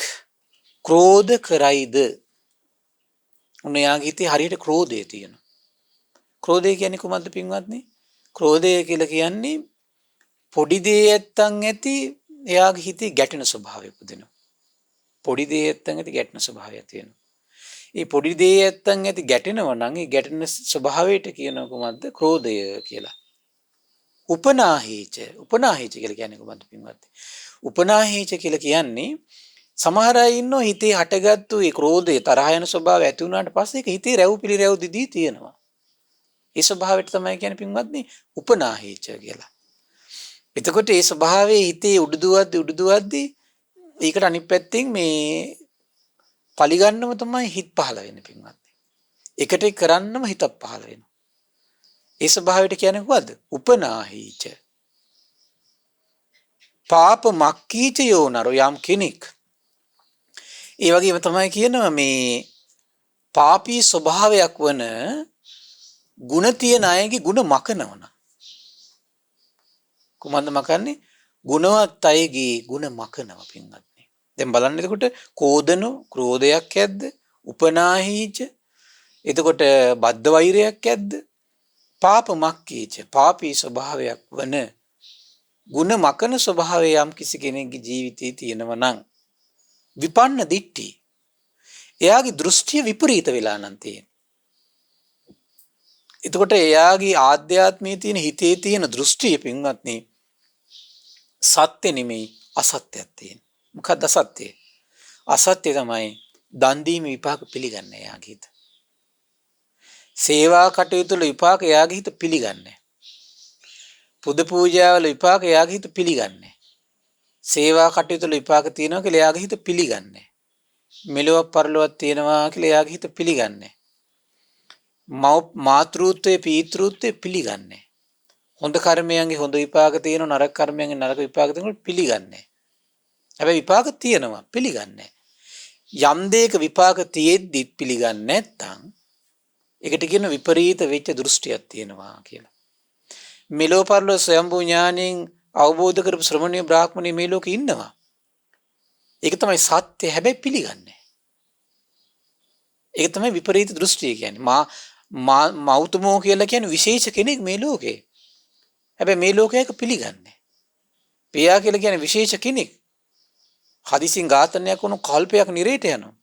ක්‍රෝධ කරයිද උන්යාගේ හිතේ හරියට ක්‍රෝධය තියෙනවා. ක්‍රෝධය කියන්නේ කොහොමද පින්වත්නි? ක්‍රෝධය කියලා කියන්නේ පොඩි දේ ඇත්තන් ඇති එයාගේ හිතේ ගැටෙන ස්වභාවයක් උදෙනවා. පොඩි දේ ඇත්තන් ඇති ගැටෙන ස්වභාවයක් තියෙනවා. ඒ පොඩි දේ ඇත්තන් ඇති ගැටෙනවා නම් ඒ ගැටෙන ස්වභාවයට කියනවා කොහොමද? ක්‍රෝධය කියලා. උපනාහීච කියලා කියන්නේ කොහොමද පින්වත්නි? උපනාහීච කියලා කියන්නේ සමහර අය ඉන්නෝ හිතේ හටගත්තු ඒ ක්‍රෝධය තරහ යන ස්වභාවය ඇති වුණාට පස්සේ ඒක හිතේ රැව් පිළිරැව් දිදී තියෙනවා. ඒ ස්වභාවයට තමයි කියන්නේ පින්වත්නි උපනාහීච කියලා. එතකොට ඒ ස්වභාවයේ හිතේ උඩුදුවද්දි ඒකට අනිත් පැත්තෙන් මේ පරිගන්නම තමයි හිත පහළ වෙන්නේ පින්වත්නි. එකට කරන්නම හිතක් පහළ වෙනවා. ඒ ස්වභාවයට කියන්නේ කොහොමද? උපනාහීච. පාප මක්කීච යෝනරෝ යම් කෙනෙක්. ඒ වගේම තමයි කියනවා මේ පාපී ස්වභාවයක් වන ಗುಣ තියෙන අයගේ ಗುಣ මකනවන. කොහොමද මකන්නේ? ගුණවත් අයගේ ಗುಣ මකනවා පින්වත්නි. දැන් බලන්න එතකොට කෝදනෝ ක්‍රෝධයක් ඇද්ද? උපනාහීච එතකොට බද්ධ වෛරයක් ඇද්ද? පාප මක්කීච පාපී ස්වභාවයක් වන ಗುಣ මකන ස්වභාවය යම් කිසි කෙනෙකුගේ ජීවිතයේ තියෙනවා නම් විපන්න දිට්ටි එයාගේ දෘෂ්ටිය විපරීත වෙලා නම් තියෙන. එතකොට එයාගේ ආධ්‍යාත්මයේ තියෙන හිතේ තියෙන දෘෂ්ටිය පින්වත්නි සත්‍ය නෙමෙයි අසත්‍යයක් තියෙන. මොකක්ද අසත්‍යය? අසත්‍ය තමයි දන් දීම විපාක පිළිගන්නේ යාගේ හිත. සේවා කටයුතු වල විපාක යාගේ හිත පිළිගන්නේ. පුද පූජාවල විපාක යාගේ හිත පිළිගන්නේ. සේවා කටයුතු වල විපාක තියෙනවා කියලා යාගේ හිත පිළිගන්නේ. මෙලොව පරලොවක් තියෙනවා කියලා යාගේ හිත පිළිගන්නේ. මාතෘත්වයේ පීතෘත්වයේ පිළිගන්නේ. හොඳ කර්මයන්ගේ හොඳ විපාක තියෙනවා නරක කර්මයන්ගේ නරක විපාක තියෙනවා පිළිගන්නේ. හැබැයි විපාක තියෙනවා පිළිගන්නේ. යම් දෙයක විපාක තියෙද්දි පිළිගන්නේ නැත්නම් ඒකට කියන විපරීත වෙච්ච දෘෂ්ටියක් තියෙනවා කියලා. මෙලෝ පරලෝ ස්වයම්භූ ඥාණයෙන් අවබෝධ කරපු ශ්‍රමණීය බ්‍රාහ්මණය මේ ලෝකේ ඉන්නවා. ඒක තමයි සත්‍ය. හැබැයි පිළිගන්නේ. ඒක තමයි විපරීත දෘෂ්ටිය කියන්නේ. මෞතුමෝ කියලා කියන්නේ විශේෂ කෙනෙක් මේ ලෝකේ. හැබැයි මේ ලෝකයක පිළිගන්නේ. පියා කියලා කියන්නේ විශේෂ කෙනෙක්. හදිසින් ඝාතනයක් වුණු කල්පයක් නිරේට යනවා.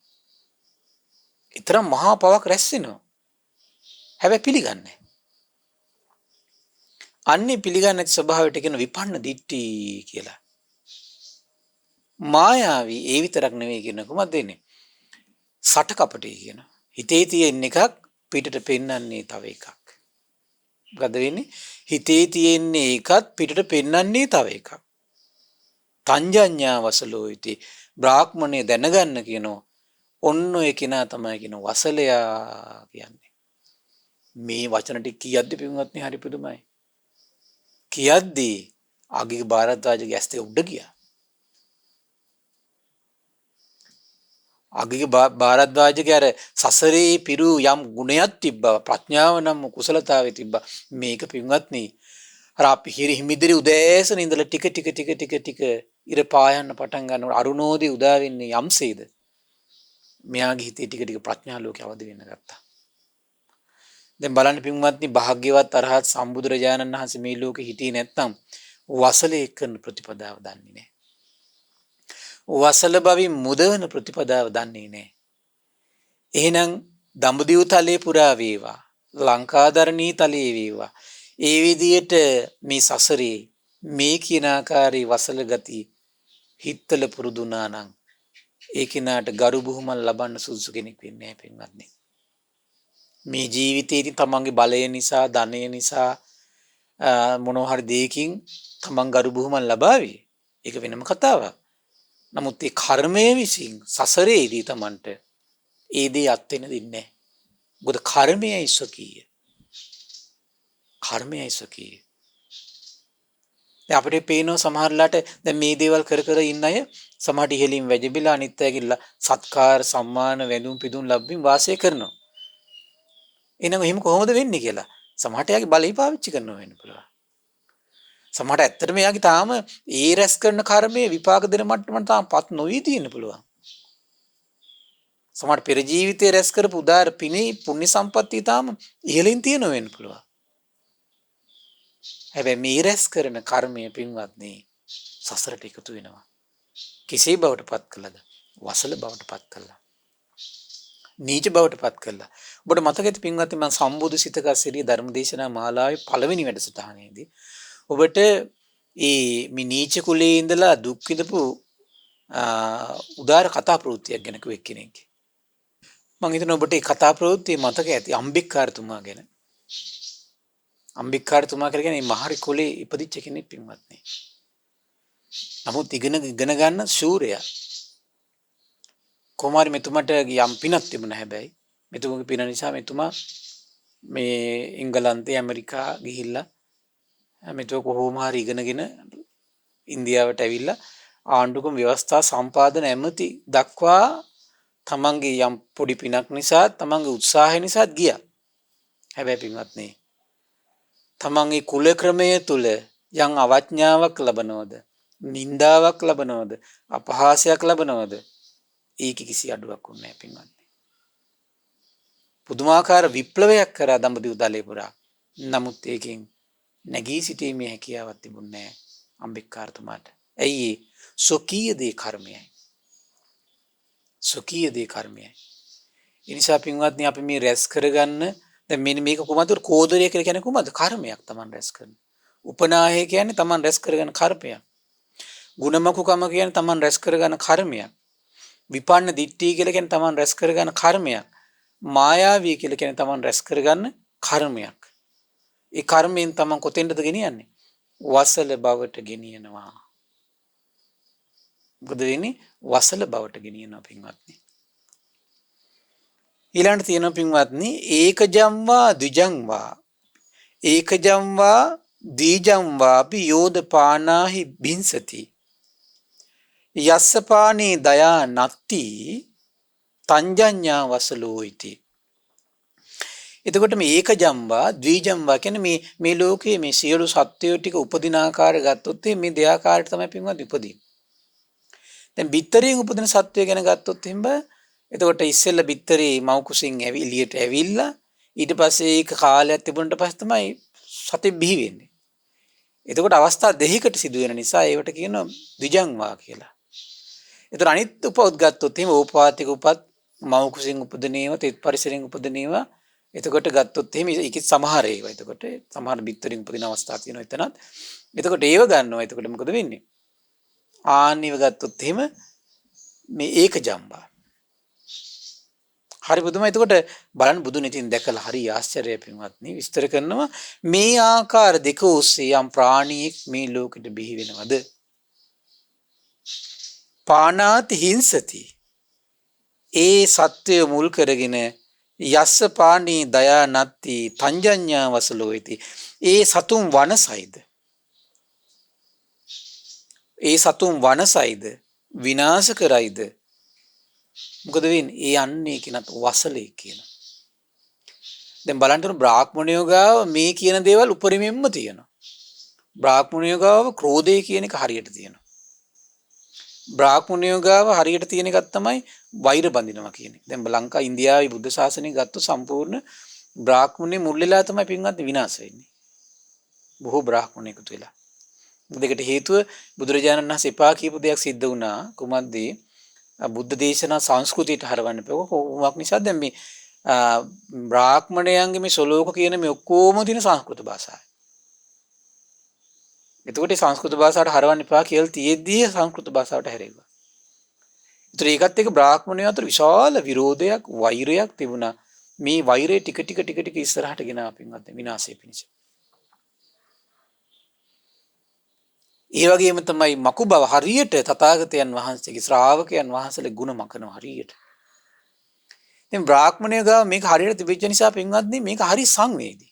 ඊතරම් මහා පවක් රැස් වෙනවා. හැබැයි පිළිගන්නේ. අන්නේ පිළිගන්නේ ස්වභාවයට කියන විපන්න දිට්ඨි කියලා. මායාවී ඒ විතරක් නෙවෙයි කියන කොහොමද දෙන්නේ? සට කපටි කියන. හිතේ තියෙන එකක් පිටට පෙන්වන්නේ තව එකක්. මොකද වෙන්නේ? හිතේ තියෙන්නේ එකත් පිටට පෙන්වන්නේ තව එකක්. තංජඤ්ඤා වසලෝයිති බ්‍රාහ්මණය දැනගන්න කියනවා. ඔන්න ඔය කෙනා තමයි කියන වසලයා කියන්නේ. මේ වචන ටික කියද්දි පින්වත්නි හරි පුදුමයි. කියද්දි අගික භාරද්වාජගේ ඇස් දෙක උඩ ගියා. අගික භාරද්වාජගේ අර සසරේ පිරු යම් ගුණයක් තිබ්බා ප්‍රඥාව නම් කුසලතාවේ තිබ්බා. මේක පින්වත්නි අර අපි හිමිදිරි උදෑසන ඉඳලා ටික ඉර පායන්න පටන් ගන්නකොට අරුණෝදේ උදා වෙන්නේ යම්සේද මෙයාගේ හිතේ ටික ප්‍රඥා ලෝකේ අවදි වෙන්න ගත්තා. දැන් බලන්න පින්වත්නි භාග්‍යවත් අරහත් සම්බුදුරජාණන් වහන්සේ මේ ලෝකේ හිටියේ නැත්නම් වසලේ කරන ප්‍රතිපදාව දන්නේ නැහැ. වසල බවින් මුදවන ප්‍රතිපදාව දන්නේ නැහැ. එහෙනම් දඹදිව තලයේ පුරා වේවා ලංකාදරණී තලයේ වේවා ඒ විදියට මේ සසරේ මේ කියන ආකාරයේ වසල ගති හිතල පුරුදුනා නම් ඒ කෙනාට ගරු බුහුමන් ලබන්න සුදුසු කෙනෙක් වෙන්නේ නැහැ පින්වත්නි. මේ ජීවිතේදී තමන්ගේ බලය නිසා ධනය නිසා මොනවා හරි දෙයකින් තමන් ගරු බුහුමන් ලබාවි. ඒක වෙනම කතාවක්. නමුත් ඒ කර්මය විසින් සසරේදී තමන්ට ඒ දේ අත් වෙන දෙන්නේ නැහැ. මොකද කර්මයයි ස්වකීය. කර්මයයි ස්වකීය. දැන් අපිට පේනවා සමහරලාට දැන් මේ දේවල් කර කර ඉන්න අය සමහරට ඉහළින් වැජබිලා අනිත් අයගේ සත්කාර සම්මාන වැඳුම් පිදුම් ලැබමින් වාසය කරනවා. එහෙනම් එහෙම කොහොමද වෙන්නේ කියලා සමහරට යාගේ බලය පාවිච්චි කරනවා වෙන්න පුළුවන්. සමහරට ඇත්තටම යාගේ තාම ඒ රැස් කරන කර්මයේ විපාක දෙන මට්ටමට තාමපත් නොවී තියෙන්න පුළුවන්. සමහර පෙර ජීවිතයේ රැස් කරපු උදාර පිනේ පුණ්‍ය සම්පත්තිය තාම ඉහළින් තියෙන වෙන්න පුළුවන්. හැබැයි මේ රැස් කරන කර්මය පින්වත්නි සසරට එකතු වෙනවා. කෙසේ බවට පත් කළද? වසල බවට පත් කළා. නීච බවට පත් කළා. ඔබට මතක ඇති පින්වත්නි මම සම්බුදු සිතක සිරිය ධර්මදේශනා මාලාවේ පළවෙනි වැඩසටහනේදී ඔබට මේ නීච කුලයේ ඉඳලා දුක් විඳපු උදාර කතා ප්‍රවෘත්තියක් ගැන කිව්ව එක්කෙනෙක්. මම හිතනවා ඔබට මේ කතා ප්‍රවෘත්තිය මතක ඇති අම්බිකාරතුමා ගැන. අම්බිකාරතුමා කියන්නේ මහරි කුලේ ඉපදිච්ච කෙනෙක් පින්වත්නි. නමුත් ඉගෙන ගන්න ශූරයා. කොමාරි මෙතුමට යම් පිනක් තිබුණා හැබැයි මෙතුමගේ පින නිසා මෙතුමා මේ එංගලන්තේ ඇමරිකා ගිහිල්ලා මෙතුම කොහොම හරි ඉගෙනගෙන ඉන්දියාවට ඇවිල්ලා ආණ්ඩුක්‍රම ව්‍යවස්ථා සම්පාදන ඇමති දක්වා තමන්ගේ යම් පොඩි පිනක් නිසා තමන්ගේ උත්සාහය නිසා ගියා. හැබැයි පින්වත්නි තමන්ගේ කුල ක්‍රමය තුල යම් අවඥාවක් ලබනවද නින්දාවක් ලබනවද අපහාසයක් ලබනවද ඒක කිසි අඩුවක් වුණේ නැහැ පින්වත්නි. පුදුමාකාර විප්ලවයක් කරා දඹදිව තලේ පුරා. නමුත් ඒකෙන් නැගී සිටීමේ හැකියාවක් තිබුණේ නැහැ අම්බිකාරතුමාට. ඇයි? සොකීය දේ කර්මයයි. සොකීය දේ කර්මයයි. ඒ නිසා පින්වත්නි අපි මේ රැස් කරගන්න දැන් මෙන්න මේක කොහොමද කෝදරය කියලා කියන්නේ කොහොමද? කර්මයක් Taman රැස් කරන. උපනාහය කියන්නේ Taman රැස් කරගන්න කර්මයක්. ගුණමකුකම කියන්නේ Taman රැස් කරගන්න කර්මයක්. විපන්න දිට්ඨිය කියලා කියන්නේ Taman රැස් කරගන්න කර්මයක්. මායාවී කියලා කියන්නේ Taman රැස් කරගන්න කර්මයක්. ඒ කර්මයෙන් Taman කොතෙන්ද ගෙනියන්නේ? වසල බවට ගෙනියනවා. මොකද වෙන්නේ? වසල බවට ගෙනියනවා පින්වත්නි. ඊළඟට තියෙනවා පින්වත්නි ඒකජම්වා ද්විජංවා ඒකජම්වා දීජංවා අපි යෝධ පානාහි බින්සති යස්ස පානේ දයා නත්ති තංජඤ්ඤා වසලෝ ඉති. එතකොට මේ ඒකජම්වා ද්විජම්වා කියන්නේ මේ ලෝකයේ මේ සියලු සත්වයෝ ටික උපදින ආකාරය ගත්තොත් මේ දෙආකාරයට තමයි පින්වත් උපදින්නේ. දැන් බිත්තරයෙන් උපදින සත්වය ගැන ගත්තොත් එහෙම එතකොට ඉස්සෙල්ල බිත්තරේ මව් කුසින් එළියට ඇවිල්ලා ඊට පස්සේ ඒක කාලයක් තිබුණට පස්සේ තමයි සතෙක් බිහි වෙන්නේ. එතකොට අවස්ථා දෙකකට සිදු වෙන නිසා ඒවට කියනවා ද්විජංවා කියලා. එතකොට අනිත් උපවත් ගත්තොත් එහෙම ඕපාතික උපත් මව් කුසින් උපදිනේව තෙත් පරිසරයෙන් උපදිනේව එතකොට ගත්තොත් එහෙම ඒකෙත් සමහර ඒවා. එතකොට සමහර බිත්තරෙන් උපදින අවස්ථා තියෙනවා එතනත්. එතකොට ඒව ගන්නවා. එතකොට මොකද වෙන්නේ? ආන්නේව ගත්තොත් එහෙම මේ ඒකජම්වා හරි පුදුමයි. එතකොට බලන්න බුදුන් ඉතින් දැකලා හරි ආශ්චර්යයි පින්වත්නි. විස්තර කරනවා මේ ආකාර දෙක ඔස්සේ යම් ප්‍රාණියෙක් මේ ලෝකෙට බිහි වෙනවද? පානාති හිංසති. ඒ සත්වය මුල් කරගෙන යස්ස පාණී දයා නත්ති තංජඤ්ඤා වසලෝ ඉති. ඒ සතුන් වනසයිද? ඒ සතුන් වනසයිද? විනාශ කරයිද? මොකද වෙන්නේ? ඒ යන්නේ කියනත් වසලේ කියන. දැන් බලන්න උන බ්‍රාහ්මණයෝ ගාව මේ කියන දේවල් උපරිමයෙන්ම තියෙනවා. බ්‍රාහ්මණයෝ ගාව ක්‍රෝධය කියන එක හරියට තියෙනවා. බ්‍රාහ්මණයෝ ගාව හරියට තියෙන එකක් තමයි වෛර බඳිනවා කියන එක. දැන් ලංකා ඉන්දියාවේ බුද්ධ ශාසනය ගත්තොත් සම්පූර්ණ බ්‍රාහ්මණේ මුල් වෙලා තමයි පින්වත් විනාශ වෙන්නේ. බොහෝ බ්‍රාහ්මණ එකතු වෙලා. දෙකට හේතුව බුදුරජාණන් වහන්සේ එපා කියපු දෙයක් සිද්ධ වුණා. කුමක්දී? බුද්ධ දේශනා සංස්කෘතියට හරවන්න බෑ. කොහොමක් නිසා දැන් මේ බ්‍රාහ්මණයන්ගේ මේ ශ්ලෝක කියන මේ ඔක්කොම තියෙන සංස්කෘත භාෂාවයි. එතකොට මේ සංස්කෘත භාෂාවට හරවන්න එපා කියලා තියෙද්දී සංස්කෘත භාෂාවට හැරෙව්වා. ඒතර ඒකත් එක්ක බ්‍රාහ්මණයෝ අතර විශාල විරෝධයක් වෛරයක් තිබුණා. මේ වෛරය ටික ටික ඉස්සරහට ගෙන ආපින්වත් විනාශය පිණිස. ඒ වගේම තමයි මකු බව හරියට තථාගතයන් වහන්සේගේ ශ්‍රාවකයන් වහන්සේලා ගුණ මකනවා හරියට. දැන් බ්‍රාහ්මණය ගාව මේක හරියට තිබෙච්ච නිසා පින්වත්නි මේක හරි සංවේදී.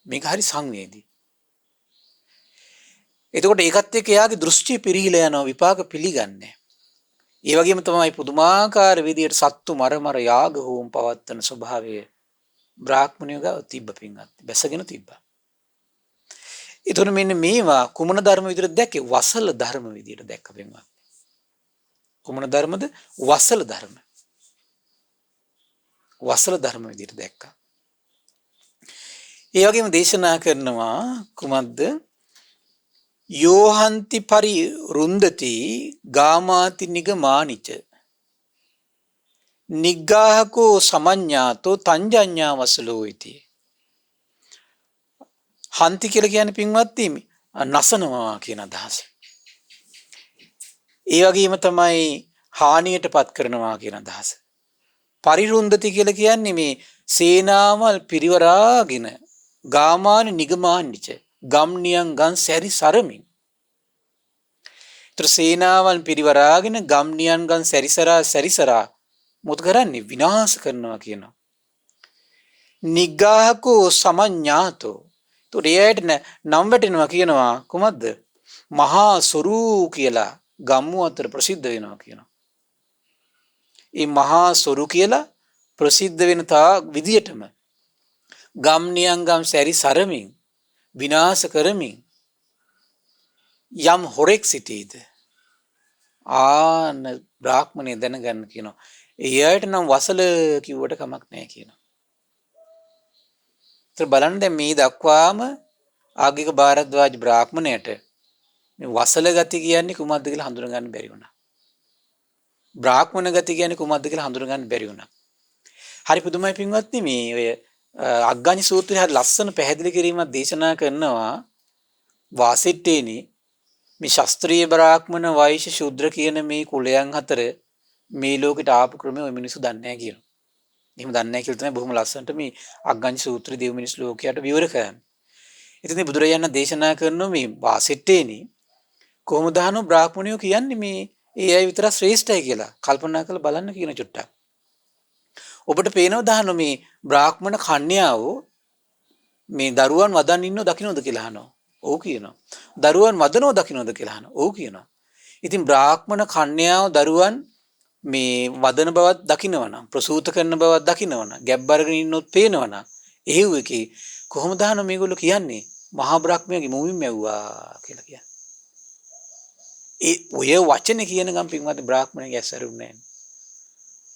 මේක හරි සංවේදී. එතකොට ඒකත් එක්ක එයාගේ දෘෂ්ටි පිරිහිලා යනවා විපාක පිළිගන්නේ. ඒ වගේම තමයි පුදුමාකාර විදියට සත්තු මර යාග හෝම පවත්තන ස්වභාවය බ්‍රාහ්මණය ගාව තිබ්බ පින්වත්නි. බැසගෙන තිබ්බා. එතකොට මෙන්න මේවා කුමන ධර්ම විදිහට දැක්කේ? වසල ධර්ම විදිහට දැක්ක පින්වත්. කුමන ධර්මද? වසල ධර්ම. වසල ධර්ම විදිහට දැක්කා. ඒ වගේම දේශනා කරනවා කුමක්ද? යෝහන්ති පරි රුන්දති ගාමාති නිගමානිච නිග්ගාහකෝ සමඤ්ඤාතෝ තංජඤ්ඤා වසලෝ ඉති. හන්ති කියලා කියන්නේ පින්වත්නි නසනවා කියන අදහස. ඒ වගේම තමයි හානියටපත් කරනවා කියන අදහස. පරිරුන්දති කියලා කියන්නේ මේ සේනාවල් පිරිවරාගෙන ගාමාන නිගමාන්නිච ගම්නියන් ගන් සැරි සරමින්. ඒතර සේනාවල් පිරිවරාගෙන ගම්නියන් ගන් සැරිසරා මොකද කරන්නේ? විනාශ කරනවා කියනවා. නිග්ගාහකෝ සමඤ්ඤාතෝ. ඒතර එයාට නම් වැටෙනවා කියනවා කොහොමද? මහා සොරු කියලා ගම්මු අතර ප්‍රසිද්ධ වෙනවා කියනවා. ඒ මහා සොරු කියලා ප්‍රසිද්ධ වෙන තා විදියටම ගම්නියන් ගම් සැරි සරමින් විනාශ කරමින් යම් හොරෙක් සිටීද ආන බ්‍රාහ්මණය දැනගන්න කියනවා. එයාට නම් වසල කිව්වට කමක් නැහැ කියනවා. ඒත් බලන්න දැන් මේ දක්වාම ආගික භාරද්වාජ බ්‍රාහ්මණයට මේ වසල ගති කියන්නේ කුමක්ද කියලා හඳුනගන්න බැරි වුණා. බ්‍රාහ්මණ ගති කියන්නේ කුමක්ද කියලා හඳුනගන්න බැරි වුණා. හරි පුදුමයි පින්වත්නි මේ ඔය අග්ගඤ්ඤ සූත්‍රයේ හරි ලස්සන පැහැදිලි කිරීමක් දේශනා කරනවා වාසිට්ඨේනි මේ ශාස්ත්‍රීය බ්‍රාහ්මණ වෛශ්‍ය ශූද්‍ර කියන මේ කුලයන් අතර මේ ලෝකෙට ආපු ක්‍රමය ඔය මිනිස්සු දන්නේ නැහැ කියනවා. එහෙම දන්නේ නැහැ කියලා තමයි බොහොම ලස්සනට මේ අග්ගඤ්ඤ සූත්‍රය දෙව් මිනිස් ලෝකයට විවර කරන්නේ. ඉතින් බුදුරජාණන් දේශනා කරනවා මේ වාසෙට්ටේනි කොහොමද අහනවා බ්‍රාහ්මණයෝ කියන්නේ මේ ඒ අය විතර ශ්‍රේෂ්ඨයි කියලා. කල්පනා කරලා බලන්න කියන චුට්ටක්. ඔබට පේනවද අහනවා මේ බ්‍රාහ්මණ කන්‍යාවෝ මේ දරුවන් වදන් ඉන්නව දකින්නද කියලා අහනවා. ඔව් කියනවා. දරුවන් වදනව දකින්නද කියලා අහනවා. ඔව් කියනවා. ඉතින් බ්‍රාහ්මණ කන්‍යාව දරුවන් මේ වදන බවත් දකින්නවනම් ප්‍රසූත කරන බවත් දකින්නවනම් ගැබ් අරගෙන ඉන්නොත් පේනවනම් එහෙව් එකේ කොහොමද අහනවා මේගොල්ලෝ කියන්නේ මහා බ්‍රහ්මයාගේ මුවින් මැව්වා කියලා කියන්නේ. ඒ ඔය වචනේ කියන ගම් පින්වත් බ්‍රාහ්මණයෙක් ඇස්සරුන්නේ නැහැ.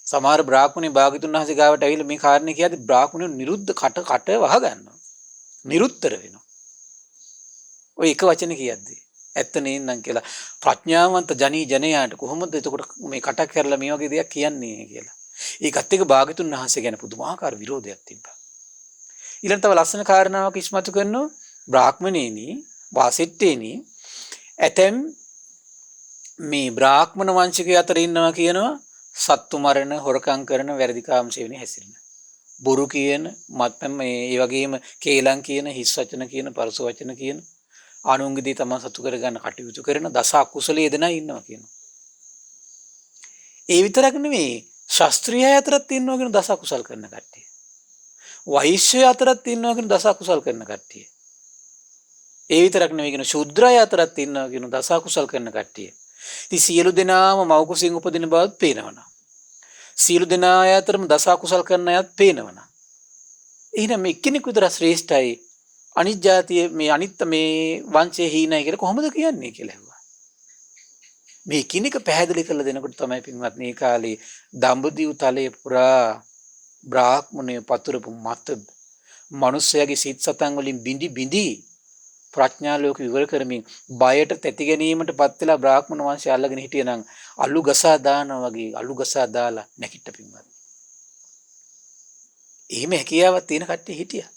සමහර බ්‍රාහ්මණේ භාග්‍යතුන් වහන්සේ ගාවට ඇවිල්ලා මේ කාරණේ කියද්දි බ්‍රාහ්මණය නිරුද්ධ කට වහ ගන්නවා. නිරුත්තර වෙනවා. ඔය එක වචනේ කියද්දි ඇත්ත නේනම් කියලා ප්‍රඥාවන්ත ජනයාට කොහොමද එතකොට මේ කටක් කරලා මේ වගේ දෙයක් කියන්නේ කියලා. ඒකත් එක්ක භාග්‍යතුන් වහන්සේ ගැන පුදුමාකාර විරෝධයක් තිබ්බා. ඊළඟ තව ලස්සන කාරණාවක් ඉස්මතු කරනවා බ්‍රාහ්මණේනි වාසෙට්ටේනි ඇතැම් මේ බ්‍රාහ්මණ වංශිකය අතර ඉන්නවා කියනවා සත්තු මරණ හොරකම් කරන වැරදි කාම සේවනයේ හැසිරෙන. බොරු කියන මත්පැන් මේ වගේම කේලම් කියන හිස් වචන කියන පරස වචන කියන ආනුංගිදී තමයි සතු කරගන්න කටයුතු කරන දස අකුසලයේ දෙනා ඉන්නවා කියනවා. ඒ විතරක් නෙමෙයි ශාස්ත්‍රීය අතරත් ඉන්නවා කියන දස අකුසල් කරන කට්ටිය. වෛශ්‍ය අතරත් ඉන්නවා කියන දස අකුසල් කරන කට්ටිය. ඒ විතරක් නෙමෙයි කියන ශූද්‍රය අතරත් ඉන්නවා කියන දස අකුසල් කරන කට්ටිය. ඉතින් සියලු දෙනාම මව් කුසින් උපදින බවත් පේනවනම් සියලු දෙනා අතරම දස අකුසල් කරන අයත් පේනවනම් එහෙනම් මේ එක්කෙනෙක් විතර ශ්‍රේෂ්ඨයි අනිත් જાතිය මේ අනිත් මේ වංශයේ හීනයි කියලා කොහොමද කියන්නේ කියලා ඇහුවා. මේ කිනික පැහැදිලි කරලා දෙනකොට තමයි පින්වත්නි මේ කාලේ දඹදිව් තලයේ පුරා බ්‍රාහ්මණය පතුරපු මත මිනිස්යාගේ සිත් සතන් වලින් බිඳි ප්‍රඥා ලෝක විවර කරමින් බයට තැති ගැනීමට පත් වෙලා බ්‍රාහ්මණ වංශය අල්ලගෙන හිටියනම් අලු ගසා දානවා වගේ අලු ගසා දාලා නැකිට පින්වත්. එහෙම හැකියාවක් තියෙන කට්ටිය හිටියා.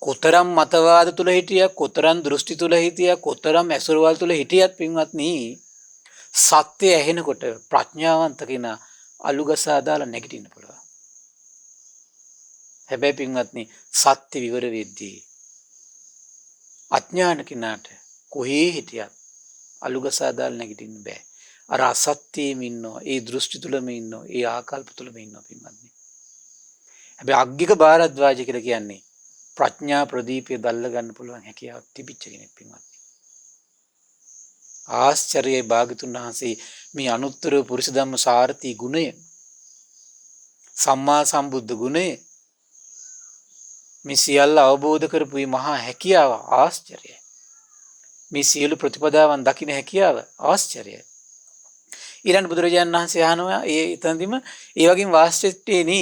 කොතරම් මතවාද තුල හිටියා, කොතරම් දෘෂ්ටි තුල හිටියා, කොතරම් ඇසුරවල් තුල හිටියත් පින්වත්නි සත්‍ය ඇහෙනකොට ප්‍රඥාවන්ත කෙනා අලු ගසා දාලා නැගිටින්න පුළුවන්. හැබැයි පින්වත්නි සත්‍ය විවර වෙද්දී අඥාන කෙනාට කොහේ හිටියත් අලුගසා දාලා නැගිටින්න බෑ. අර අසත්‍යයේම ඉන්නවා, ඒ දෘෂ්ටි තුලම ඉන්නවා, ඒ ආකල්ප තුලම ඉන්නවා පින්වත්නි. හැබැයි අග්ගික භාරද්වාජ කියලා කියන්නේ ප්‍රඥා ප්‍රදීපය දැල්ල ගන්න පුළුවන් හැකියාවක් තිබිච්ච කෙනෙක් පින්වත්නි. ආශ්චර්යයි භාග්‍යතුන් වහන්සේ මේ අනුත්තර පුරුෂ ධම්ම සාරථී ගුණය, සම්මා සම්බුද්ධ ගුණය මේ සියල්ල අවබෝධ කරපු මේ මහා හැකියාව ආශ්චර්යයි. මේ සියලු ප්‍රතිපදාවන් දකින්න හැකියාව ආශ්චර්යයි. ඊළඟ බුදුරජාණන් වහන්සේ අහනවා ඒ එතනදිම ඒ වගේම වාස්තෙට්ටේනි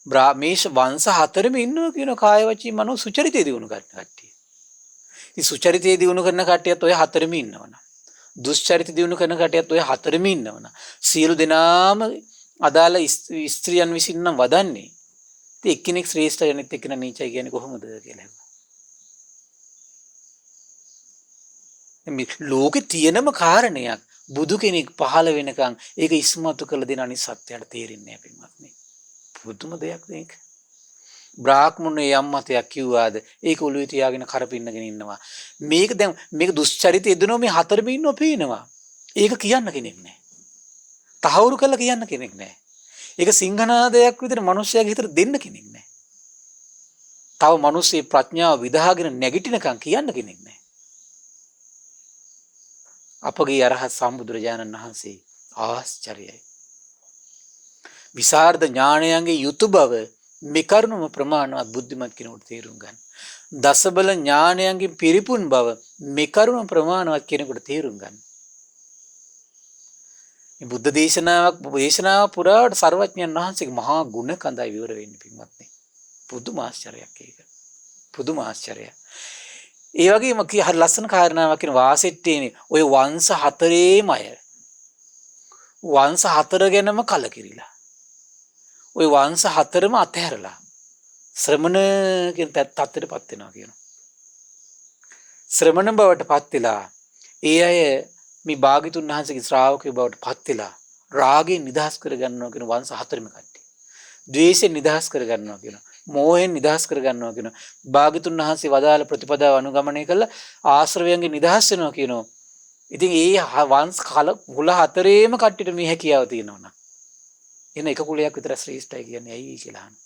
බ්‍රාහ්මේශ වංශ හතරෙම ඉන්නවා කියන කාය වචී මනෝ සුචරිතය දිනු කරන කට්ටිය. ඉතින් සුචරිතය දිනු කරන කට්ටියත් ඔය හතරෙම ඉන්නවනම් දුෂ්චරිත දිනු කරන කට්ටියත් ඔය හතරෙම ඉන්නවනම් සියලු දෙනාම අදාළ ස්ත්‍රියන් විසින් නම් වදන්නේ එක්කෙනෙක් ශ්‍රේෂ්ඨ කෙනෙක් එක්කෙනා නීචයි කියන්නේ කොහොමද කියලා. මේ ලෝකේ තියෙනම කාරණයක් බුදු කෙනෙක් පහළ වෙනකන් ඒක ඉස්මතු කළ දෙන අනිත් සත්‍යයට තේරෙන්නේ නැහැ පින්වත්නි. පුදුම දෙයක් මේක. බ්‍රාහ්මණය යම් මතයක් කිව්වාද ඒක ඔළුවේ තියාගෙන කරපින්නගෙන ඉන්නවා. මේක දැන් මේක දුෂ්චරිත එදෙනෝ මේ හතරෙම ඉන්නව පේනවා. ඒක කියන්න කෙනෙක් නැහැ. තහවුරු කරලා කියන්න කෙනෙක් නැහැ. ඒක සිංහනාදයක් විදිහට මිනිස්සයාගේ හිතට දෙන්න කෙනෙක් නැහැ. තව මිනිස්සේ ප්‍රඥාව විදහාගෙන නැගිටිනකන් කියන්න කෙනෙක් නැහැ. අපගේ අරහත් සම්බුදුරජාණන් වහන්සේ ආශ්චර්යයි. විසරද ඥානයන්ගේ යුතු බව මේ කරුණම ප්‍රමාණවත් බුද්ධිමත් කෙනෙකුට තේරුම් ගන්න. දසබල ඥානයන්ගේ පිරිපුන් බව මේ කරුණ ප්‍රමාණවත් කෙනෙකුට තේරුම් ගන්න. බුද්ධ දේශනාව පුරාට සර්වඥයන් වහන්සේගේ මහා ගුණ කඳයි විවර වෙන්නේ පින්වත්නි. පුදුම ආශ්චර්යයක් ඒක. පුදුම ආශ්චර්යයක්. ඒ වගේම හරි ලස්සන කාරණාවක් කියන වාසෙට්ටේනේ ඔය වංශ හතරේම අය. වංශ හතර ගැනම කලකිරිලා. ඔය වංශ හතරම අතහැරලා ශ්‍රමණ කියන තත්ත්වයටපත් වෙනවා කියනවා. ශ්‍රමණ බවට පත් වෙලා ඒ අය මේ භාග්‍යතුන් වහන්සේගේ ශ්‍රාවකයෝ බවට පත් වෙලා රාගයෙන් නිදහස් කර ගන්නවා කියන වංශ හතරෙම කට්ටිය. ද්වේෂයෙන් නිදහස් කර ගන්නවා කියන. මෝහයෙන් නිදහස් කර ගන්නවා කියන. භාග්‍යතුන් වහන්සේ වදාළ ප්‍රතිපදාව අනුගමනය කළා ආශ්‍රවයන්ගෙන් නිදහස් වෙනවා කියනවා. ඉතින් ඒ වංශ කුල හතරේම කට්ටියට මේ හැකියාව තියෙනවා නම් එන එක කුලයක් විතර ශ්‍රේෂ්ඨයි කියන්නේ ඇයි කියලා අහනවා.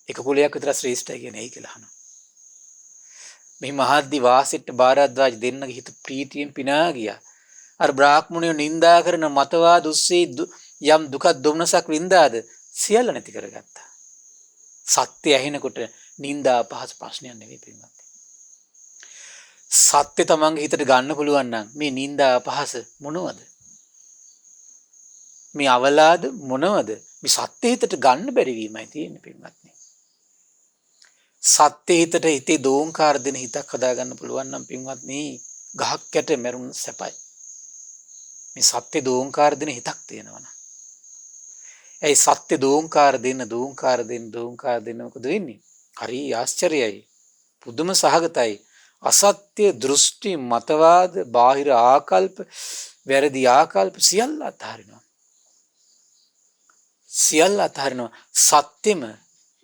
එක කුලයක් විතර ශ්‍රේෂ්ඨයි කියන්නේ ඇයි කියලා අහනවා. මේ මහද්දි වාසිට භාරද්වාජ දෙන්නගේ හිත ප්‍රීතියෙන් පිනා ගියා. අර බ්‍රාහ්මණයෝ නිඳා කරන මතවාද උස්සේ යම් දුකක් දුම්නසක් වින්දාද සියල්ල නැති කරගත්තා. සත්‍ය ඇහෙනකොට නිඳා අපහාස ප්‍රශ්නයක් නෙවෙයි පින්වත්. සත්‍ය තමන්ගේ හිතට ගන්න පුළුවන් නම් මේ නිඳා අපහාස මොනවද? මේ අවලාද මොනවද? මේ සත්‍ය හිතට ගන්න බැරි වීමයි තියෙන්නේ පින්වත්නි. සත්‍ය හිතට හිතේ දෝංකාර දෙන හිතක් හදාගන්න පුළුවන් නම් පින්වත්නි ගහක් යට මැරුණ සැපයි. මේ සත්‍ය දෝංකාර දෙන හිතක් තියෙනවනම්. ඒ සත්‍ය දෝංකාර දෙන්න මොකද වෙන්නේ? හරි ආශ්චර්යයි. පුදුම සහගතයි. අසත්‍ය දෘෂ්ටි මතවාද බාහිර ආකල්ප වැරදි ආකල්ප සියල්ල අත්හරිනවා. සියල්ල අත්හරිනවා. සත්‍යෙම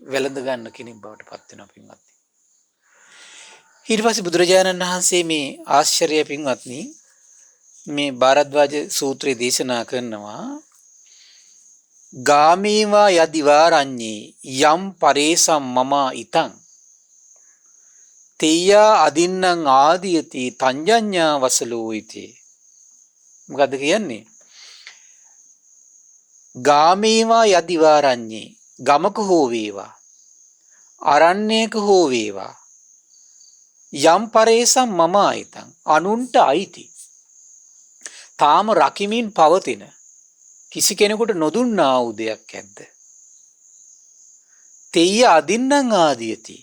වැළඳ ගන්න කෙනෙක් බවට පත් වෙනවා පින්වත්නි. ඊට පස්සේ බුදුරජාණන් වහන්සේ මේ ආශ්චර්ය පින්වත්නි මේ භාරද්වාජ සූත්‍රය දේශනා කරනවා ගාමීවා යදිවාරඤ්ඤේ යම් පරේසම් මම ඉතං තේයා අදින්නම් ආදීයති තංජඤ්ඤා වසලෝ ඉති. මොකද්ද කියන්නේ? ගාමීවා යදිවාරඤ්ඤේ ගමක හෝ වේවා අරණ්‍යයක හෝ වේවා යම් පරේසම් මම ආයිතං අනුන්ට අයිති තාම රකිමින් පවතින කිසි කෙනෙකුට නොදුන්නා වූ දෙයක් ඇද්ද? තෙය අදින්නම් ආදීයති.